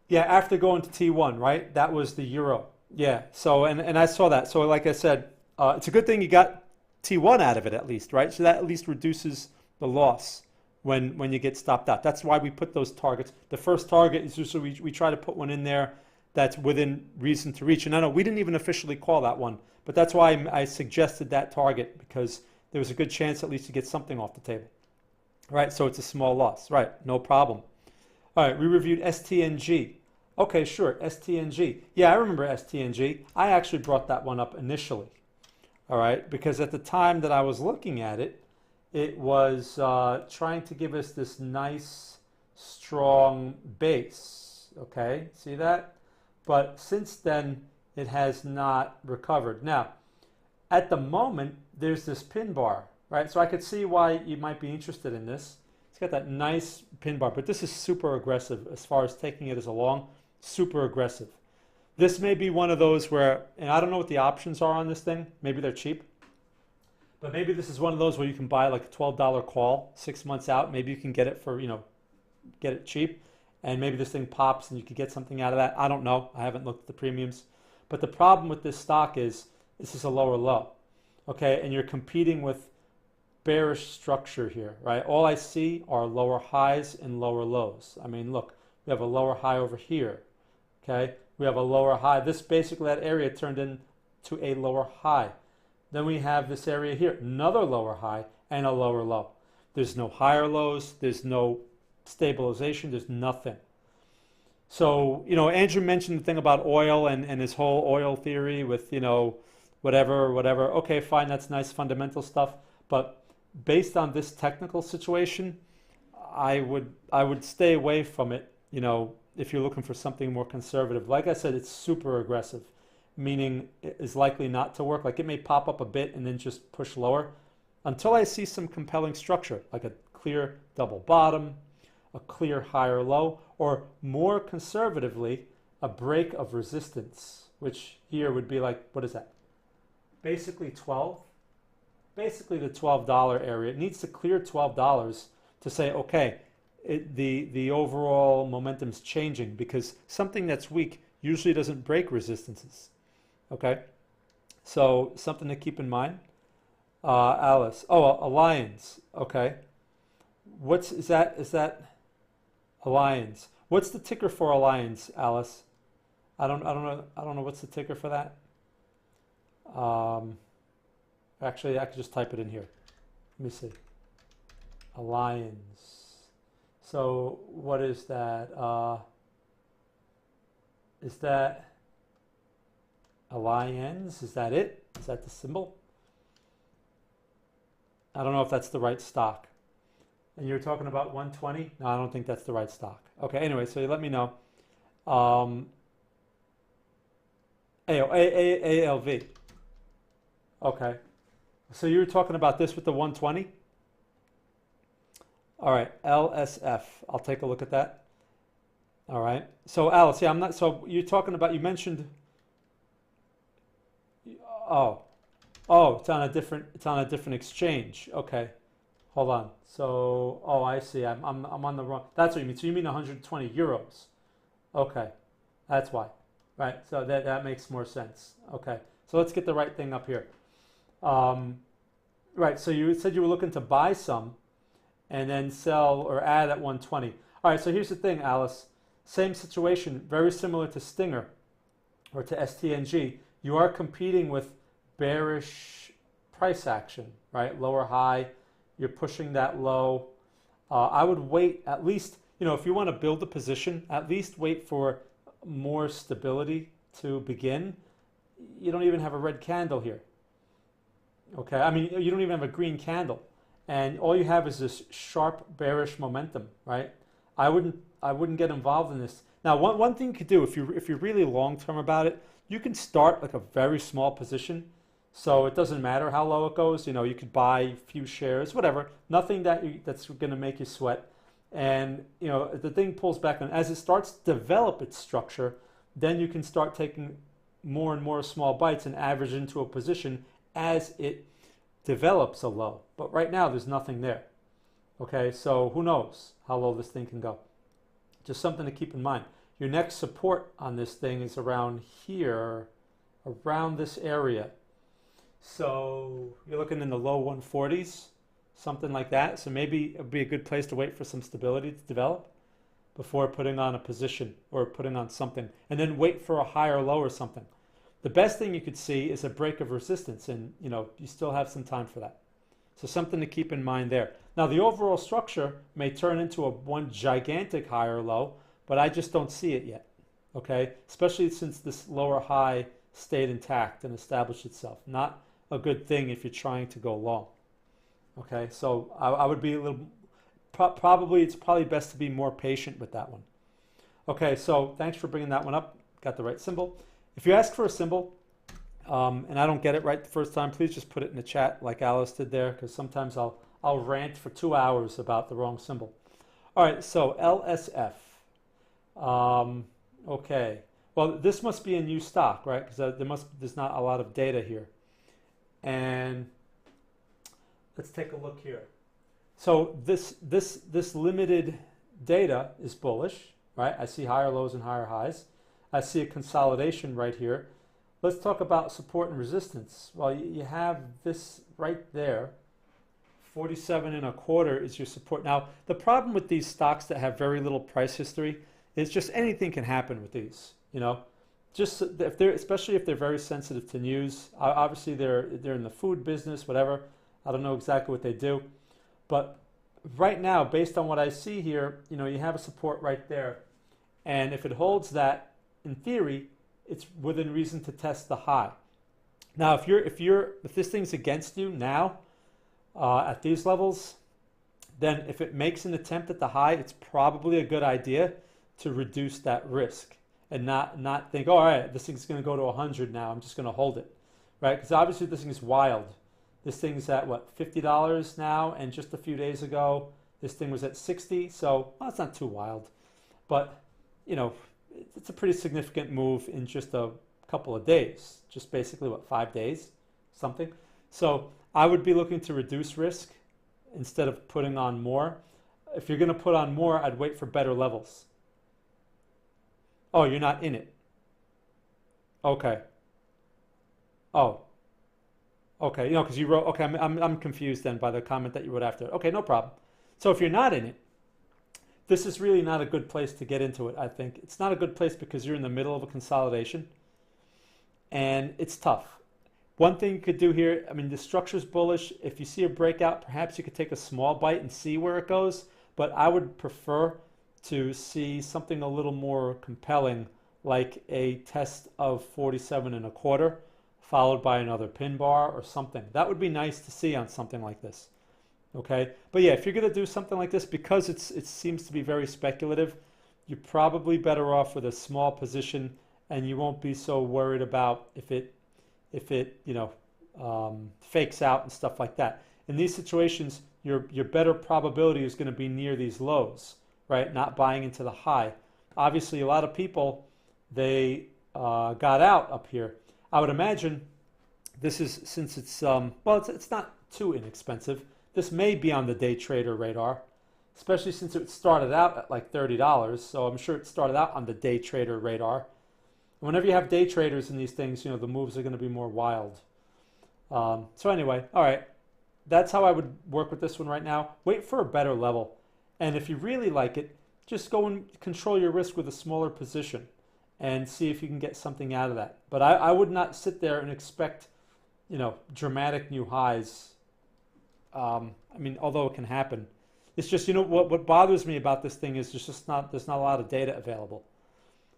Yeah, after going to T1, right? That was the Euro. Yeah, so, and I saw that. So like I said, It's a good thing you got T1 out of it at least, right? So that at least reduces the loss when you get stopped out. That's why we put those targets. The first target is just so we try to put one in there that's within reason to reach. And I know we didn't even officially call that one, but that's why I suggested that target, because there was a good chance at least to get something off the table. Right, so it's a small loss. Right, no problem. All right, we reviewed STNG. Okay, sure, STNG. Yeah, I remember STNG. I actually brought that one up initially. All right, because at the time that I was looking at it, it was trying to give us this nice, strong base. Okay, see that? But since then, it has not recovered. Now, at the moment, there's this pin bar, right? So I could see why you might be interested in this. It's got that nice pin bar, but this is super aggressive as far as taking it as a long, super aggressive. This may be one of those where, and I don't know what the options are on this thing. Maybe they're cheap. But maybe this is one of those where you can buy like a $12 call 6 months out. Maybe you can get it for, get it cheap. And maybe this thing pops and you could get something out of that. I don't know. I haven't looked at the premiums. But the problem with this stock is this is a lower low. Okay, and you're competing with bearish structure here, right? All I see are lower highs and lower lows. I mean, look, we have a lower high over here. Okay, we have a lower high. This basically, that area turned into a lower high. Then we have this area here, another lower high and a lower low. There's no higher lows. There's no stabilization. There's nothing. So, Andrew mentioned the thing about oil and his whole oil theory with, whatever. Okay, fine. That's nice fundamental stuff. But based on this technical situation, I would stay away from it, if you're looking for something more conservative. Like I said, it's super aggressive, meaning it is likely not to work. Like it may pop up a bit and then just push lower until I see some compelling structure, like a clear double bottom, a clear higher low, or more conservatively, a break of resistance, which here would be like, what is that? Basically 12. Basically the $12 area. It needs to clear $12 to say, okay, the overall momentum's changing, because something that's weak usually doesn't break resistances. Okay, so something to keep in mind. Alice, Alliance. Okay, is that Alliance? What's the ticker for Alliance, Alice? I don't know what's the ticker for that. Actually, I could just type it in here. Let me see. Alliance. So what is that? Is that Alliance? Is that it? Is that the symbol? I don't know if that's the right stock. And you're talking about 120? No, I don't think that's the right stock. Okay, anyway, so you let me know. ALV. Okay. So you were talking about this with the 120? All right, LSF. I'll take a look at that. All right. So Alice, yeah, I'm not. So you're talking about. You mentioned. Oh, it's on a different. It's on a different exchange. Okay, hold on. So, I see. I'm on the wrong. That's what you mean. So you mean 120 euros? Okay, that's why. Right. So that makes more sense. Okay. So let's get the right thing up here. Right. So you said you were looking to buy some, and then sell or add at 120. All right. So here's the thing, Alice. Same situation, very similar to Stinger or to STNG. You are competing with bearish price action, right? Lower high, you're pushing that low. I would wait at least, if you want to build a position, at least wait for more stability to begin. You don't even have a red candle here. Okay, I mean, you don't even have a green candle. And all you have is this sharp bearish momentum, right? I wouldn't get involved in this. Now, one thing you could do, if you're really long-term about it, you can start like a very small position. So it doesn't matter how low it goes. You could buy a few shares, whatever. Nothing that's going to make you sweat. And, the thing pulls back on. As it starts to develop its structure, then you can start taking more and more small bites and average into a position as it develops a low. But right now, there's nothing there. Okay, so who knows how low this thing can go. Just something to keep in mind. Your next support on this thing is around here, around this area. So you're looking in the low 140s, something like that. So maybe it would be a good place to wait for some stability to develop before putting on a position or putting on something, and then wait for a higher low or something. The best thing you could see is a break of resistance, and you still have some time for that. So something to keep in mind there. Now the overall structure may turn into one gigantic higher low, but I just don't see it yet. Okay, especially since this lower high stayed intact and established itself. Not a good thing if you're trying to go long. Okay, so I would be a little, it's probably best to be more patient with that one. Okay, so thanks for bringing that one up. Got the right symbol. If you ask for a symbol, and I don't get it right the first time, please just put it in the chat like Alice did there, because sometimes I'll rant for 2 hours about the wrong symbol. All right, so LSF. Okay, well, this must be a new stock, right? Because there's not a lot of data here. And let's take a look here. So this limited data is bullish, right? I see higher lows and higher highs. I see a consolidation right here. Let's talk about support and resistance. Well, you have this right there. 47.25 is your support. Now, the problem with these stocks that have very little price history is just anything can happen with these. Just if especially if they're very sensitive to news. Obviously, they're in the food business, whatever. I don't know exactly what they do, but right now, based on what I see here, you have a support right there, and if it holds that, in theory, it's within reason to test the high. Now, if this thing's against you now at these levels, then if it makes an attempt at the high, it's probably a good idea to reduce that risk and not think, oh, all right, this thing's going to go to 100 now, I'm just going to hold it, right? Because obviously this thing is wild. This thing's at what, $50 now, and just a few days ago this thing was at 60. So well, it's not too wild, but it's a pretty significant move in just a couple of days. Just basically what, 5 days, something. So I would be looking to reduce risk instead of putting on more. If you're going to put on more, I'd wait for better levels. Oh, you're not in it. Okay. Oh. Okay, because you wrote, okay, I'm confused then by the comment that you wrote after. Okay, no problem. So if you're not in it, this is really not a good place to get into it, I think. It's not a good place because you're in the middle of a consolidation, and it's tough. One thing you could do here, the structure's bullish. If you see a breakout, perhaps you could take a small bite and see where it goes, but I would prefer to see something a little more compelling, like a test of 47.25, followed by another pin bar or something. That would be nice to see on something like this. Okay, but yeah, if you're going to do something like this, because it seems to be very speculative, you're probably better off with a small position, and you won't be so worried about if it fakes out and stuff like that. In these situations, your better probability is going to be near these lows, right? Not buying into the high. Obviously, a lot of people, they got out up here. I would imagine this is, since it's it's not too inexpensive. This may be on the day trader radar, especially since it started out at like $30. So I'm sure it started out on the day trader radar. Whenever you have day traders in these things, the moves are going to be more wild. So anyway, all right, that's how I would work with this one right now. Wait for a better level, and if you really like it, just go and control your risk with a smaller position and see if you can get something out of that. But I would not sit there and expect, dramatic new highs. Although it can happen, it's just, what bothers me about this thing is there's not a lot of data available.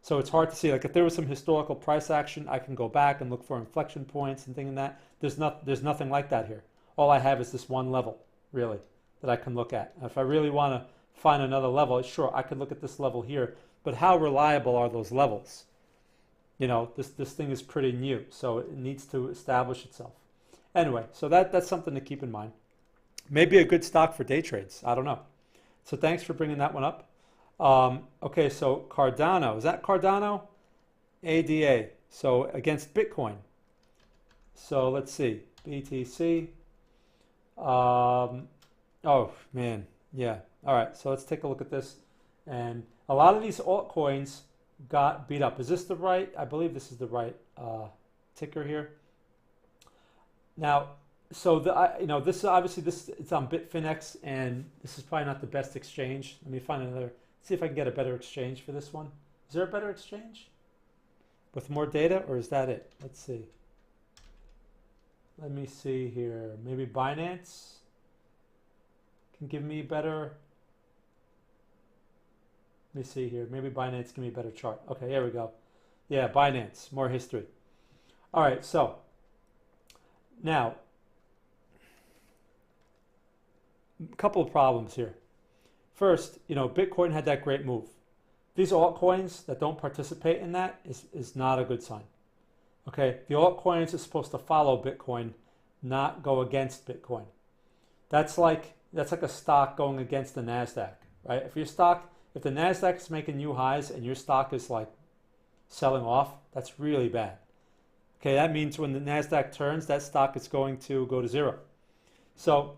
So it's hard to see. Like if there was some historical price action, I can go back and look for inflection points and things like that. There's nothing like that here. All I have is this one level, really, that I can look at. If I really want to find another level, sure, I could look at this level here. But how reliable are those levels? This thing is pretty new, so it needs to establish itself. Anyway, so that's something to keep in mind. Maybe a good stock for day trades. I don't know. So thanks for bringing that one up. Okay, so Cardano. Is that Cardano? ADA. So against Bitcoin. So let's see. BTC. Oh, man. Yeah. All right, so let's take a look at this. And a lot of these altcoins got beat up. Is this the right? I believe this is the right ticker here. Now, so this is obviously it's on Bitfinex, and this is probably not the best exchange. Let me find another. See if I can get a better exchange for this one. Is there a better exchange with more data, or is that it? Let's see. Let me see here. Maybe Binance can give me better. Let me see here. Maybe Binance give me a better chart. Okay, here we go. Yeah, Binance, more history. All right, so now a couple of problems here. First, Bitcoin had that great move. These altcoins that don't participate in that is not a good sign. Okay, the altcoins are supposed to follow Bitcoin, not go against Bitcoin. That's like a stock going against the Nasdaq, right? If the Nasdaq is making new highs and your stock is like selling off, that's really bad. Okay, that means when the Nasdaq turns, that stock is going to go to zero. So,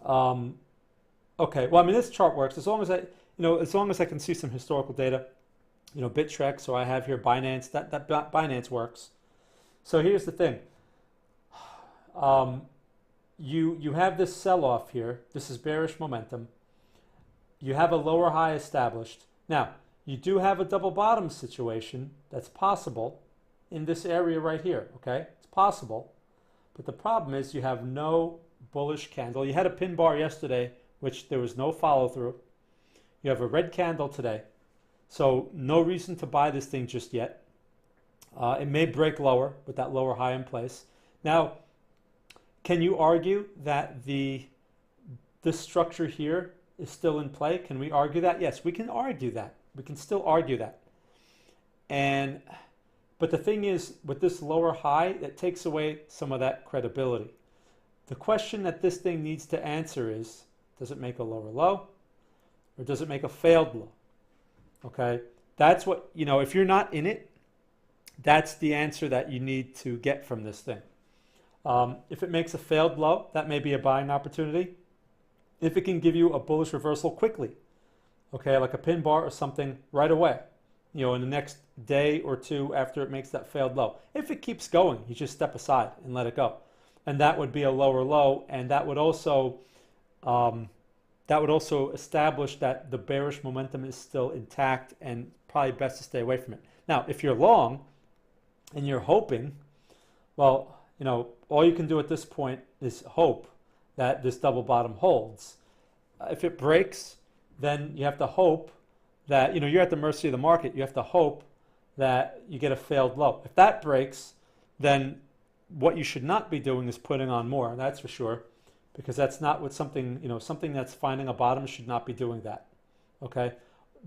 okay, well, I mean, this chart works as long as I can see some historical data. Bittrex, or I have here Binance. That Binance works. So here's the thing. You have this sell-off here. This is bearish momentum. You have a lower high established. Now, you do have a double bottom situation that's possible in this area right here, okay? It's possible. But the problem is you have no bullish candle. You had a pin bar yesterday, which there was no follow-through. You have a red candle today. So no reason to buy this thing just yet. It may break lower with that lower high in place. Now, can you argue that this structure here is still in play? Can we argue that? Yes, we can argue that. We can still argue that. But the thing is, with this lower high, that takes away some of that credibility. The question that this thing needs to answer is, does it make a lower low? Or does it make a failed low? Okay, that's what, if you're not in it, that's the answer that you need to get from this thing. If it makes a failed low, that may be a buying opportunity. If it can give you a bullish reversal quickly, okay, like a pin bar or something right away, in the next day or two after it makes that failed low. If it keeps going, you just step aside and let it go. And that would be a lower low, and that would also establish that the bearish momentum is still intact and probably best to stay away from it. Now, if you're long and you're hoping, well, all you can do at this point is hope that this double bottom holds. If it breaks, then you have to hope that, you're at the mercy of the market. You have to hope that you get a failed low. If that breaks, then what you should not be doing is putting on more, that's for sure, because that's not what something that's finding a bottom should not be doing that, okay?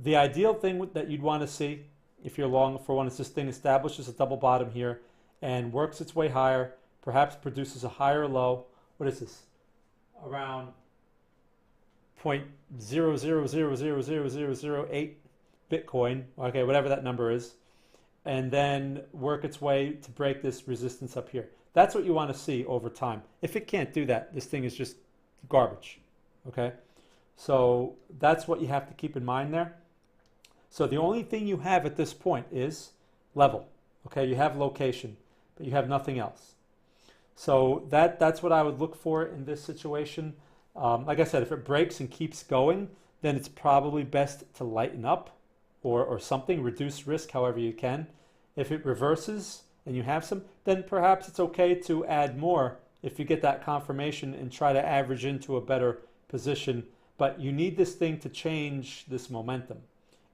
The ideal thing that you'd want to see if you're long for one is this thing establishes a double bottom here and works its way higher, perhaps produces a higher low. What is this? Around 0.0000008 Bitcoin, okay, whatever that number is, and then work its way to break this resistance up here. That's what you want to see over time. If it can't do that, this thing is just garbage, okay? So that's what you have to keep in mind there. So the only thing you have at this point is level, okay? You have location, but you have nothing else. So that's what I would look for in this situation. Like I said, if it breaks and keeps going, then it's probably best to lighten up or something, reduce risk however you can. If it reverses and you have some, then perhaps it's okay to add more if you get that confirmation and try to average into a better position. But you need this thing to change this momentum.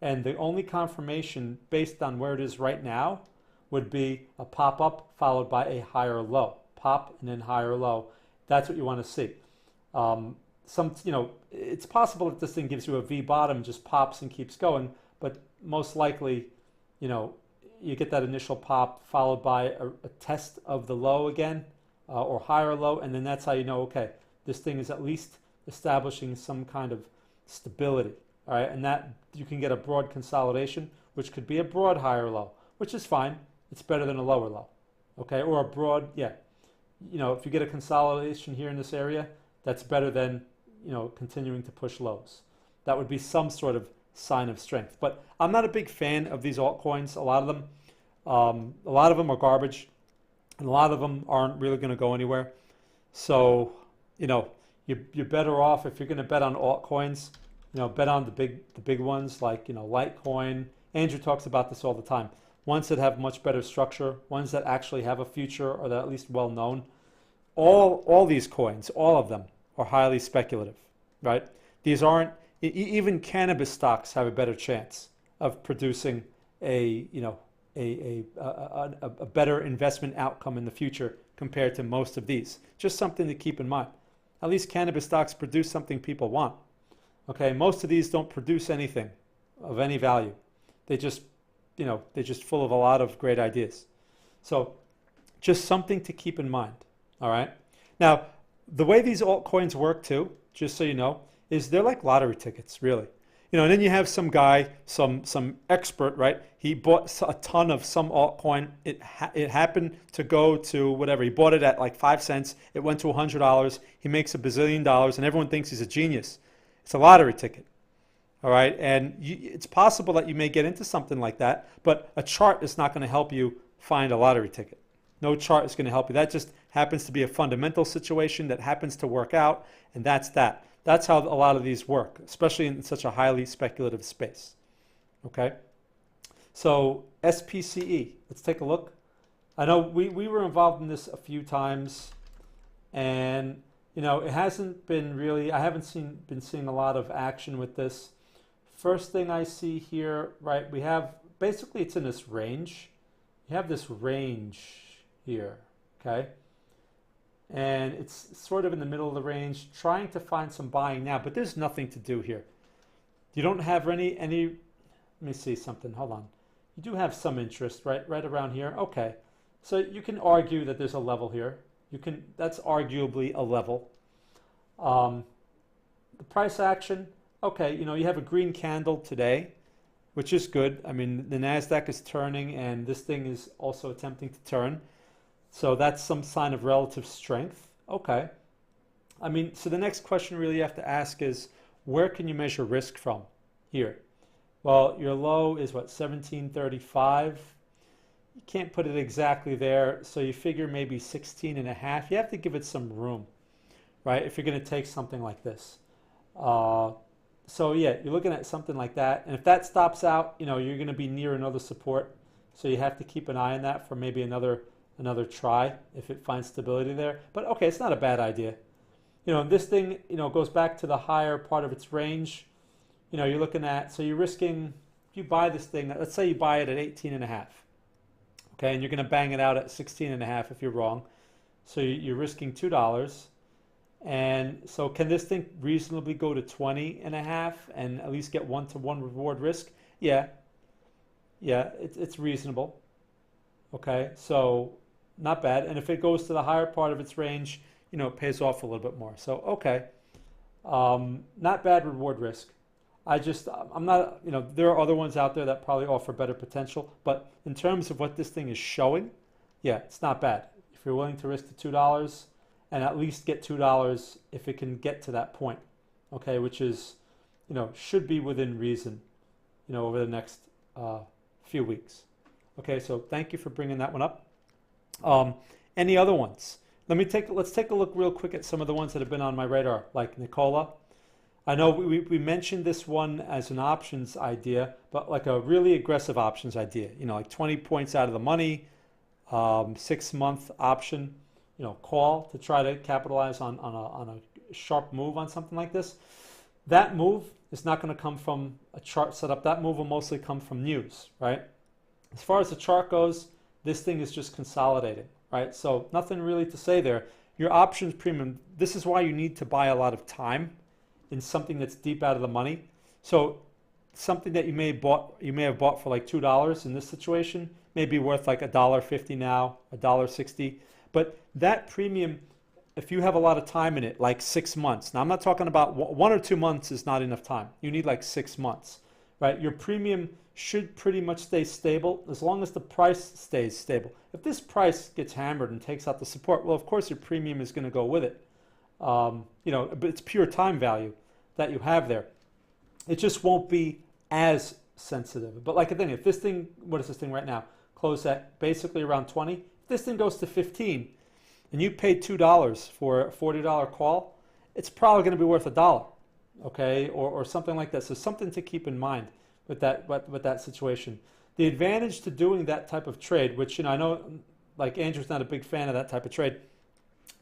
And the only confirmation based on where it is right now would be a pop-up followed by a higher low. Pop and then higher low. That's what you want to see. It's possible that this thing gives you a V bottom, just pops and keeps going, but most likely, you get that initial pop followed by a test of the low again, or higher low, and then that's how you know, okay, this thing is at least establishing some kind of stability, all right? And that you can get a broad consolidation, which could be a broad higher low, which is fine. It's better than a lower low, okay? Or a broad, yeah. If you get a consolidation here in this area, that's better than, continuing to push lows. That would be some sort of sign of strength. But I'm not a big fan of these altcoins. A lot of them are garbage, and a lot of them aren't really going to go anywhere. So, you're better off if you're going to bet on altcoins, bet on the big ones like, Litecoin. Andrew talks about this all the time. Ones that have much better structure, ones that actually have a future or that are at least well known. All these coins, all of them are highly speculative, right? These aren't, even cannabis stocks have a better chance of producing a better investment outcome in the future compared to most of these. Just something to keep in mind. At least cannabis stocks produce something people want. Okay, most of these don't produce anything of any value. They're just full of a lot of great ideas. So just something to keep in mind. All right. Now, the way these altcoins work too, just so you know, is they're like lottery tickets, really. And then you have some guy, some expert, right? He bought a ton of some altcoin. It happened to go to whatever. He bought it at like 5 cents. It went to $100. He makes $1 bazillion, and everyone thinks he's a genius. It's a lottery ticket. All right, and it's possible that you may get into something like that, but a chart is not going to help you find a lottery ticket. No chart is going to help you. That just happens to be a fundamental situation that happens to work out, and that's that. That's how a lot of these work, especially in such a highly speculative space. Okay, so SPCE, let's take a look. I know we were involved in this a few times, and it hasn't been really, I haven't been seeing a lot of action with this. First thing I see here, right, we have, basically it's in this range. You have this range here, okay? And it's sort of in the middle of the range, trying to find some buying now, but there's nothing to do here. You don't have any, let me see something, hold on. You do have some interest, right around here, okay. So you can argue that there's a level here. That's arguably a level. The price action, okay, you have a green candle today, which is good. I mean, the Nasdaq is turning and this thing is also attempting to turn. So that's some sign of relative strength. Okay. I mean, so the next question really you have to ask is, where can you measure risk from here? Well, your low is what, 1735? You can't put it exactly there, so you figure maybe 16.5. You have to give it some room, right, if you're going to take something like this. So yeah, you're looking at something like that, and if that stops out, you're going to be near another support, so you have to keep an eye on that for maybe another try if it finds stability there. But okay, it's not a bad idea. This thing, goes back to the higher part of its range. You're looking at, so you're risking, if you buy this thing, let's say you buy it at 18.5. Okay, and you're going to bang it out at 16.5 if you're wrong. So you're risking $2. And so can this thing reasonably go to 20.5 and at least get 1-to-1 reward risk? Yeah, it's reasonable. Okay, so not bad. And if it goes to the higher part of its range, it pays off a little bit more. So okay, not bad reward risk. I'm not, there are other ones out there that probably offer better potential, but in terms of what this thing is showing, yeah, it's not bad. If you're willing to risk the $2 and at least get $2 if it can get to that point, okay, which is, should be within reason, over the next few weeks. Okay, so thank you for bringing that one up. Any other ones? Let's take a look real quick at some of the ones that have been on my radar, like Nikola. I know we mentioned this one as an options idea, but like a really aggressive options idea, like 20 points out of the money, 6-month option, call to try to capitalize on a sharp move on something like this. That move is not going to come from a chart setup. That move will mostly come from news, right? As far as the chart goes, this thing is just consolidating, right? So nothing really to say there. Your options premium, this is why you need to buy a lot of time in something that's deep out of the money. So something that you may have bought for like $2 in this situation may be worth like $1.50 now, $1.60. But that premium, if you have a lot of time in it, like 6 months. Now I'm not talking about 1 or 2 months is not enough time. You need like 6 months, right? Your premium should pretty much stay stable as long as the price stays stable. If this price gets hammered and takes out the support, well, of course your premium is going to go with it. But it's pure time value that you have there. It just won't be as sensitive. But like a thing, if this thing, what is this thing right now? Close at basically around 20. If this thing goes to 15, and you paid $2 for a $40 call, it's probably going to be worth $1, okay, or something like that. So something to keep in mind with that situation. The advantage to doing that type of trade, which I know like Andrew's not a big fan of that type of trade.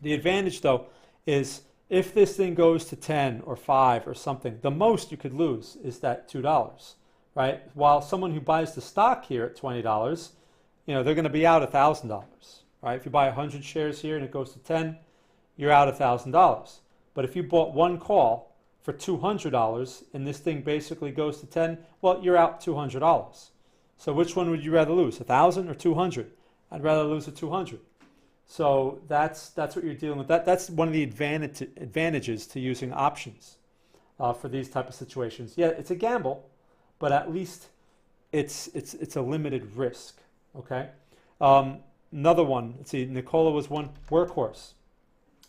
The advantage though is if this thing goes to 10 or 5 or something, the most you could lose is that $2, right? While someone who buys the stock here at $20, they're going to be out $1,000, right? If you buy 100 shares here and it goes to 10, you're out $1,000. But if you bought one call for $200 and this thing basically goes to 10, well, you're out $200. So which one would you rather lose, 1,000 or 200? I'd rather lose the 200. So that's what you're dealing with. That's one of the advantages to using options for these type of situations. Yeah, it's a gamble, but at least it's a limited risk. Okay. Another one. Let's see. Nicola was one. Workhorse.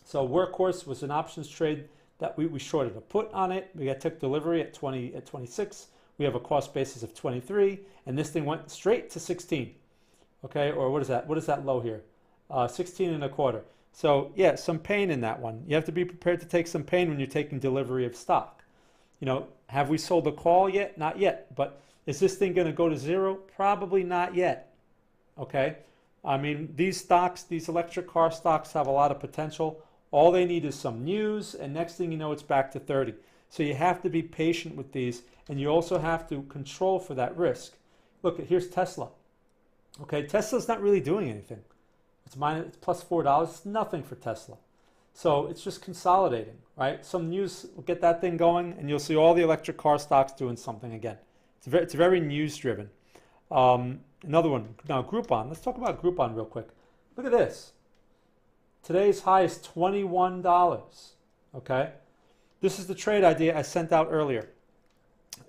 So Workhorse was an options trade that we shorted a put on it. We took delivery at 26. We have a cost basis of 23, and this thing went straight to 16. Okay, or what is that? What is that low here? 16.25. So yeah, some pain in that one. You have to be prepared to take some pain when you're taking delivery of stock. Have we sold a call yet? Not yet. But is this thing going to go to zero? Probably not yet. Okay. I mean, these stocks, these electric car stocks have a lot of potential. All they need is some news, and next thing you know, it's back to 30. So you have to be patient with these, and you also have to control for that risk. Look, here's Tesla. Okay, Tesla's not really doing anything. It's plus $4. It's nothing for Tesla. So it's just consolidating, right? Some news will get that thing going, and you'll see all the electric car stocks doing something again. It's very news driven. Another one, now Groupon. Let's talk about Groupon real quick. Look at this. Today's high is $21. Okay, this is the trade idea I sent out earlier,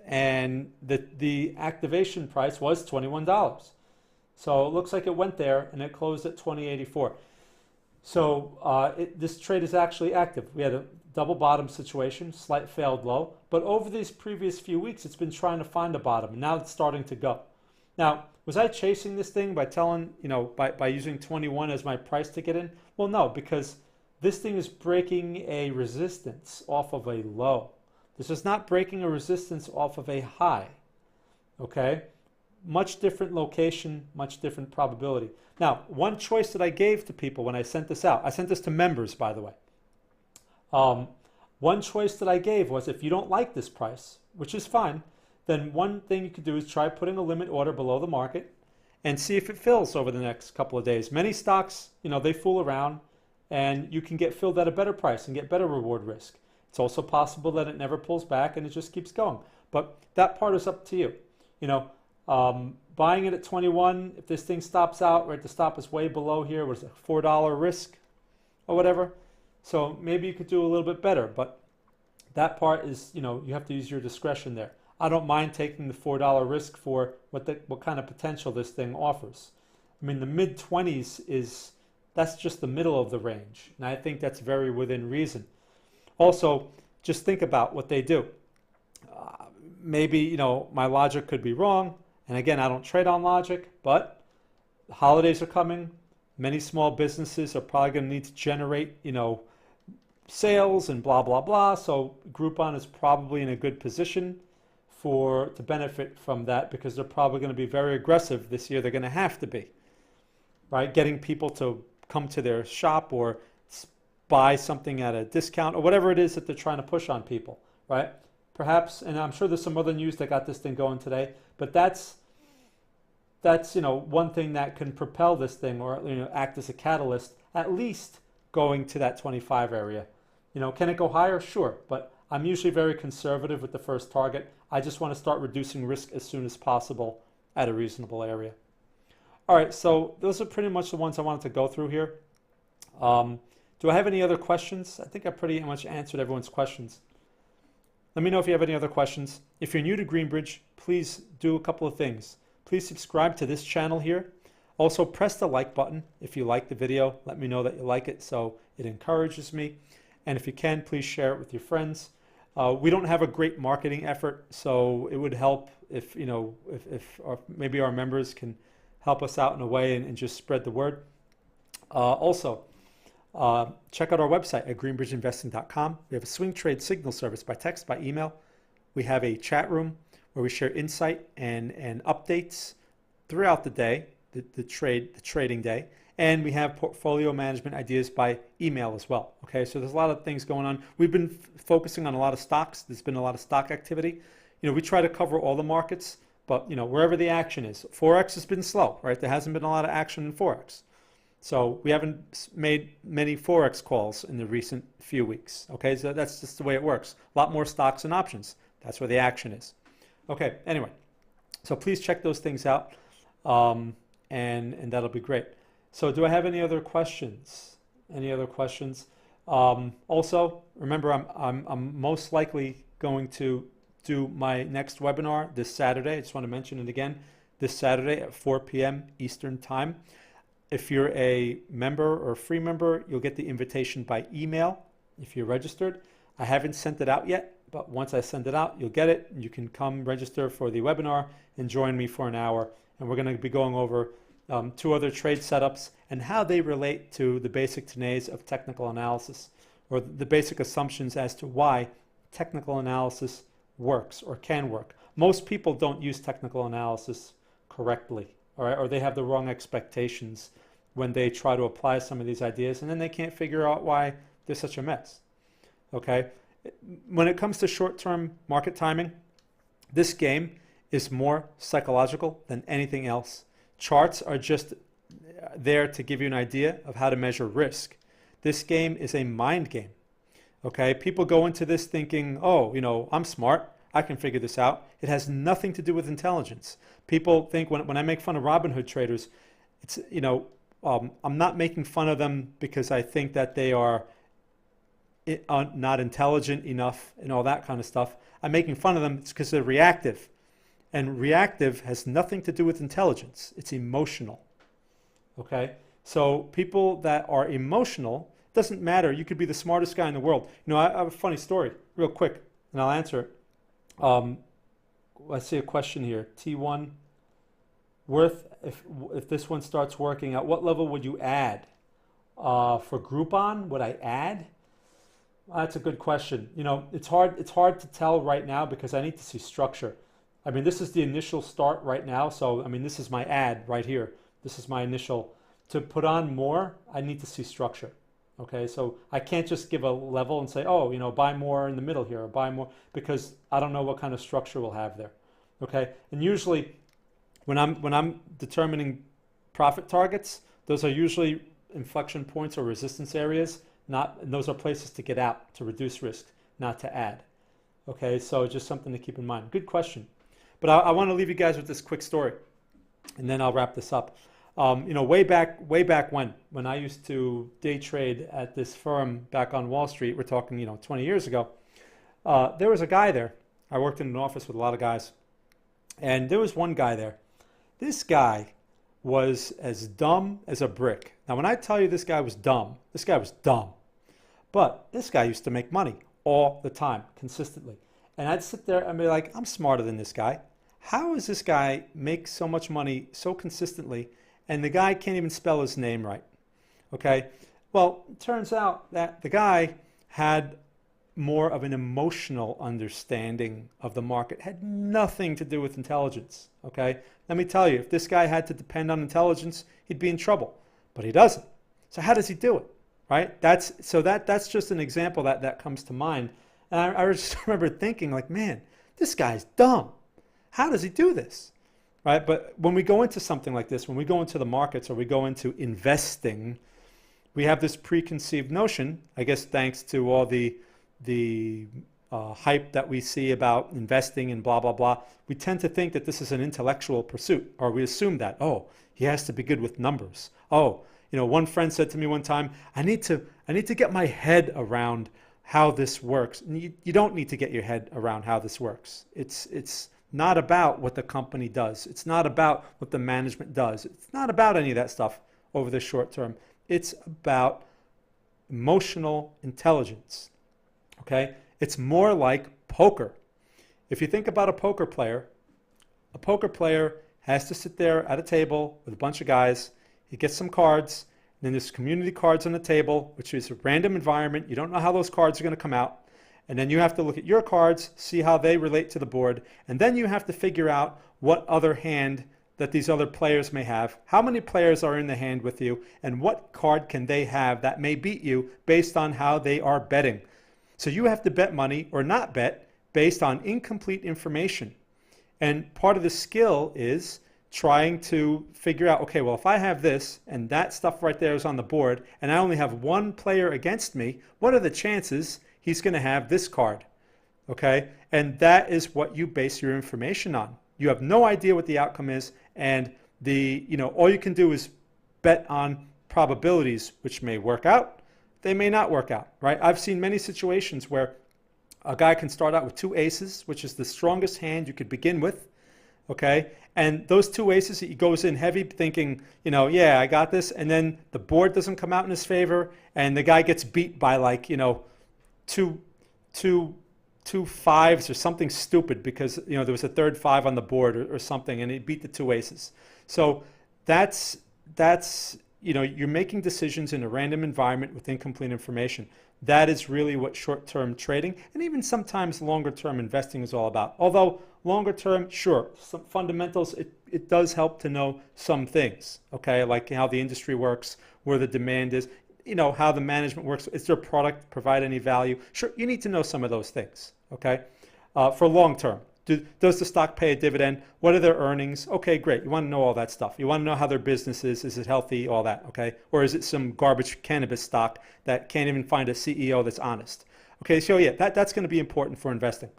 and the activation price was $21. So it looks like it went there and it closed at 20.84. So this trade is actually active. We had a double bottom situation, slight failed low, but over these previous few weeks, it's been trying to find a bottom, and now it's starting to go. Now, was I chasing this thing by telling, by using 21 as my price to get in? Well, no, because this thing is breaking a resistance off of a low. This is not breaking a resistance off of a high. Okay? Much different location, much different probability. Now, one choice that I gave to people when I sent this out, I sent this to members, by the way. One choice that I gave was if you don't like this price, which is fine, then one thing you could do is try putting a limit order below the market and see if it fills over the next couple of days. Many stocks, they fool around, and you can get filled at a better price and get better reward risk. It's also possible that it never pulls back and it just keeps going. But that part is up to you. Buying it at 21, if this thing stops out, right, the stop is way below here, was a $4 risk or whatever. So maybe you could do a little bit better, but that part is, you have to use your discretion there. I don't mind taking the $4 risk for what kind of potential this thing offers. I mean, the mid-20s that's just the middle of the range, and I think that's very within reason. Also, just think about what they do. Maybe, my logic could be wrong, and again, I don't trade on logic, but the holidays are coming. Many small businesses are probably going to need to generate, sales and blah, blah, blah. So Groupon is probably in a good position to benefit from that, because they're probably going to be very aggressive this year. They're going to have to be, right? Getting people to come to their shop or buy something at a discount or whatever it is that they're trying to push on people, right? Perhaps, and I'm sure there's some other news that got this thing going today, but that's one thing that can propel this thing, or act as a catalyst, at least going to that 25 area. Can it go higher? Sure, but I'm usually very conservative with the first target. I just want to start reducing risk as soon as possible at a reasonable area. All right, so those are pretty much the ones I wanted to go through here. Do I have any other questions? I think I pretty much answered everyone's questions. Let me know if you have any other questions. If you're new to Greenbridge, please do a couple of things. Please subscribe to this channel here. Also, press the like button if you like the video. Let me know that you like it, so it encourages me. And if you can, please share it with your friends. We don't have a great marketing effort, so it would help if maybe our members can help us out in a way and just spread the word. Also, check out our website at greenbridgeinvesting.com. We have a swing trade signal service by text, by email. We have a chat room where we share insight and updates throughout the day, the trading day. And we have portfolio management ideas by email as well. Okay, so there's a lot of things going on. We've been focusing on a lot of stocks. There's been a lot of stock activity. We try to cover all the markets, but wherever the action is. Forex has been slow, right? There hasn't been a lot of action in Forex. So we haven't made many Forex calls in the recent few weeks. Okay, so that's just the way it works. A lot more stocks and options. That's where the action is. Okay, anyway, so please check those things out, and that'll be great. So do I have any other questions? Any other questions? Also, remember, I'm most likely going to do my next webinar this Saturday. I just want to mention it again, this Saturday at 4 p.m. Eastern Time. If you're a member or a free member, you'll get the invitation by email if you're registered. I haven't sent it out yet, but once I send it out, you'll get it. You can come register for the webinar and join me for an hour. And we're going to be going over 2 other trade setups and how they relate to the basic tenets of technical analysis, or the basic assumptions as to why technical analysis works or can work. Most people don't use technical analysis correctly, all right, or they have the wrong expectations when they try to apply some of these ideas, and then they can't figure out why they're such a mess. Okay, when it comes to short-term market timing, this game is more psychological than anything else. Charts are just there to give you an idea of how to measure risk. This game is a mind game. Okay, people go into this thinking, oh, I'm smart, I can figure this out. It has nothing to do with intelligence. People think when I make fun of Robinhood traders, it's, I'm not making fun of them because I think that they are not intelligent enough and all that kind of stuff. I'm making fun of them because they're reactive. And reactive has nothing to do with intelligence. It's emotional. Okay? So people that are emotional, doesn't matter. You could be the smartest guy in the world. I have a funny story, real quick, and I'll answer it. I see a question here. T1 worth, if this one starts working, at what level would you add? For Groupon, would I add? That's a good question. It's hard to tell right now because I need to see structure. I mean, this is the initial start right now. So, this is my ad right here. This is my initial. To put on more, I need to see structure. Okay, so I can't just give a level and say, oh, buy more in the middle here or buy more, because I don't know what kind of structure we'll have there. Okay, and usually when I'm determining profit targets, those are usually inflection points or resistance areas. And those are places to get out, to reduce risk, not to add. Okay, so just something to keep in mind. Good question. But I want to leave you guys with this quick story, and then I'll wrap this up. Way back when I used to day trade at this firm back on Wall Street, we're talking, 20 years ago, there was a guy there. I worked in an office with a lot of guys, and there was one guy there. This guy was as dumb as a brick. Now, when I tell you this guy was dumb, this guy was dumb. But this guy used to make money all the time, consistently. And I'd sit there and be like, I'm smarter than this guy. How does this guy make so much money so consistently, and the guy can't even spell his name right? Okay, well, it turns out that the guy had more of an emotional understanding of the market, had nothing to do with intelligence. Okay, let me tell you, if this guy had to depend on intelligence, he'd be in trouble, but he doesn't. So how does he do it? Right? That's just an example that comes to mind. And I just remember thinking, like, man, this guy's dumb. How does he do this? Right? But when we go into something like this, when we go into the markets or we go into investing, we have this preconceived notion, I guess thanks to all the hype that we see about investing and blah, blah, blah. We tend to think that this is an intellectual pursuit, or we assume that, oh, he has to be good with numbers. Oh, one friend said to me one time, I need to get my head around how this works. And you don't need to get your head around how this works. It's not about what the company does. It's not about what the management does. It's not about any of that stuff over the short term. It's about emotional intelligence. Okay? It's more like poker. If you think about a poker player has to sit there at a table with a bunch of guys. He gets some cards, then there's community cards on the table, which is a random environment. You don't know how those cards are going to come out. And then you have to look at your cards, see how they relate to the board. And then you have to figure out what other hand that these other players may have, how many players are in the hand with you, and what card can they have that may beat you based on how they are betting. So you have to bet money or not bet based on incomplete information. And part of the skill is trying to figure out, okay, well, if I have this and that stuff right there is on the board and I only have one player against me, what are the chances he's going to have this card? Okay, and that is what you base your information on. You have no idea what the outcome is, and all you can do is bet on probabilities, which may work out, they may not work out, right? I've seen many situations where a guy can start out with 2 aces, which is the strongest hand you could begin with, okay? And those 2 aces, he goes in heavy thinking, yeah, I got this, and then the board doesn't come out in his favor, and the guy gets beat by like, two fives or something stupid because there was a third 5 on the board or something, and he beat the 2 aces. So that's you're making decisions in a random environment with incomplete information. That is really what short-term trading and even sometimes longer-term investing is all about. Although longer-term, sure, some fundamentals, it does help to know some things, okay, like how the industry works, where the demand is, how the management works. Is their product provide any value? Sure, you need to know some of those things, okay? For long-term, does the stock pay a dividend? What are their earnings? Okay, great. You want to know all that stuff. You want to know how their business is it healthy, all that, okay? Or is it some garbage cannabis stock that can't even find a CEO that's honest? Okay, so yeah, that's going to be important for investing.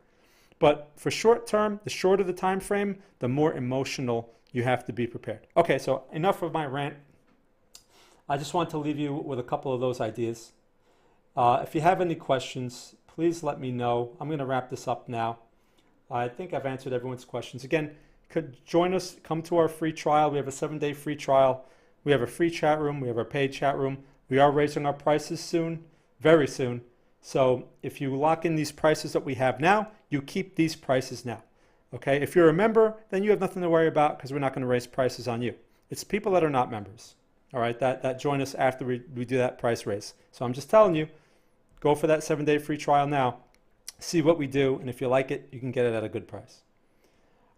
But for short-term, the shorter the time frame, the more emotional you have to be prepared. Okay, so enough of my rant. I just want to leave you with a couple of those ideas. If you have any questions, please let me know. I'm going to wrap this up now. I think I've answered everyone's questions. Again, could join us, come to our free trial. We have a 7-day free trial. We have a free chat room. We have our paid chat room. We are raising our prices soon, very soon. So if you lock in these prices that we have now, you keep these prices now. Okay? If you're a member, then you have nothing to worry about because we're not going to raise prices on you. It's people that are not members. All right, that join us after we do that price raise. So I'm just telling you, go for that 7-day free trial now. See what we do, and if you like it, you can get it at a good price.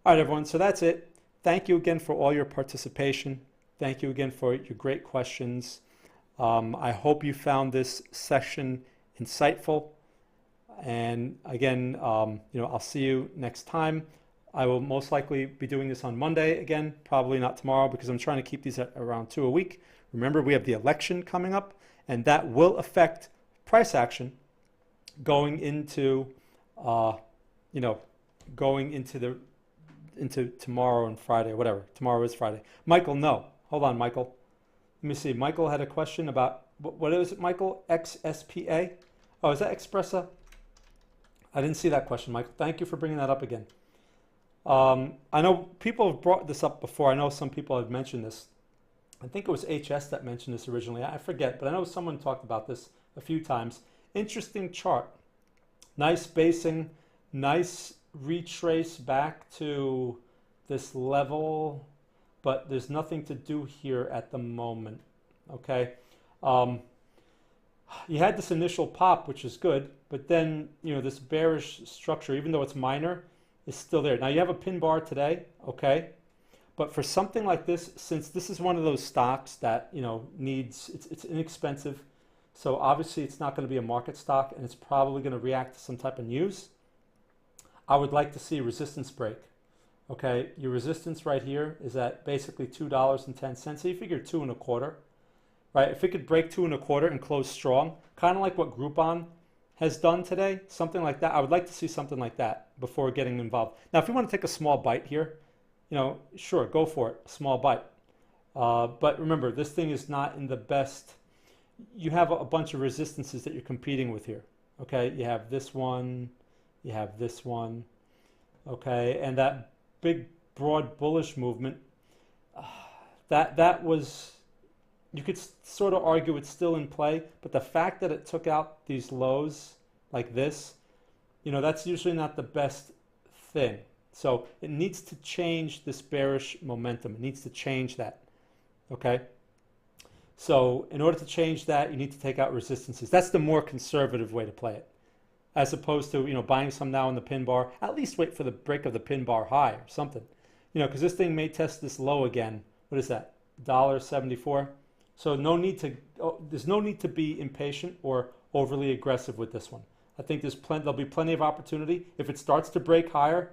All right, everyone, so that's it. Thank you again for all your participation. Thank you again for your great questions. I hope you found this session insightful. And again, I'll see you next time. I will most likely be doing this on Monday again, probably not tomorrow because I'm trying to keep these at around 2 a week. Remember, we have the election coming up, and that will affect price action going into, into tomorrow and Friday, whatever. Tomorrow is Friday. Michael, no. Hold on, Michael. Let me see. Michael had a question about, what is it, Michael? XSPA? Oh, is that Expressa? I didn't see that question, Michael. Thank you for bringing that up again. I know people have brought this up before. I know some people have mentioned this. I think it was HS that mentioned this originally. I forget, but I know someone talked about this a few times. Interesting chart. Nice basing, nice retrace back to this level, but there's nothing to do here at the moment, okay? You had this initial pop, which is good, but then, this bearish structure, even though it's minor, is still there. Now you have a pin bar today, okay? But for something like this, since this is one of those stocks that, it's inexpensive, so obviously it's not going to be a market stock and it's probably going to react to some type of news. I would like to see a resistance break, okay? Your resistance right here is at basically $2.10. So you figure 2.25, right? If it could break 2.25 and close strong, kind of like what Groupon has done today, something like that. I would like to see something like that before getting involved. Now, if you want to take a small bite here, sure, go for it, a small bite. But remember, this thing is not in the best. You have a bunch of resistances that you're competing with here, okay? You have this one, you have this one, okay? And that big, broad bullish movement, that was, you could sort of argue it's still in play, but the fact that it took out these lows like this, that's usually not the best thing. So it needs to change this bearish momentum. It needs to change that, okay? So in order to change that, you need to take out resistances. That's the more conservative way to play it, as opposed to, you know, buying some now in the pin bar. At least wait for the break of the pin bar high or something, you know, because this thing may test this low again. What is that? $1.74. So there's no need to be impatient or overly aggressive with this one. I think there'll be plenty of opportunity. If it starts to break higher,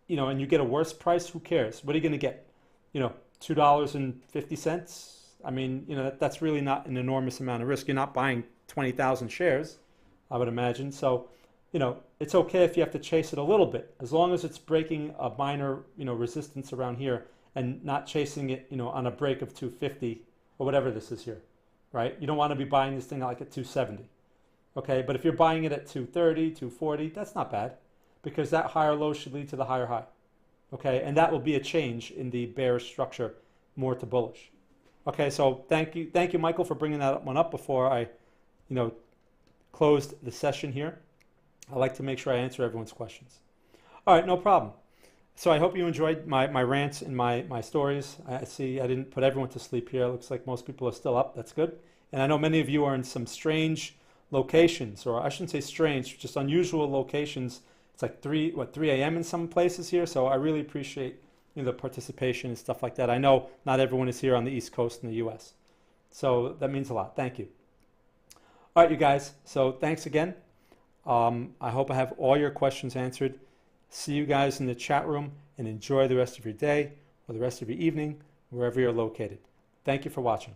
you know, and you get a worse price, who cares? What are you going to get? You know, $2.50. I mean, you know, that's really not an enormous amount of risk. You're not buying 20,000 shares, I would imagine. So, you know, it's okay if you have to chase it a little bit, as long as it's breaking a minor, you know, resistance around here and not chasing it, you know, on a break of 250 or whatever this is here, right? You don't want to be buying this thing like at 270, okay? But if you're buying it at 230, 240, that's not bad, because that higher low should lead to the higher high, okay? And that will be a change in the bearish structure, more to bullish. Okay, so thank you, Michael, for bringing that one up before I, you know, closed the session here. I like to make sure I answer everyone's questions. All right, no problem. So I hope you enjoyed my rants and my stories. I see I didn't put everyone to sleep here. It looks like most people are still up. That's good. And I know many of you are in some strange locations, or I shouldn't say strange, just unusual locations. It's like 3 a.m. in some places here. So I really appreciate, you know, the participation and stuff like that. I know not everyone is here on the East Coast in the U.S. So that means a lot. Thank you. All right, you guys. So thanks again. I hope I have all your questions answered. See you guys in the chat room, and enjoy the rest of your day or the rest of your evening, wherever you're located. Thank you for watching.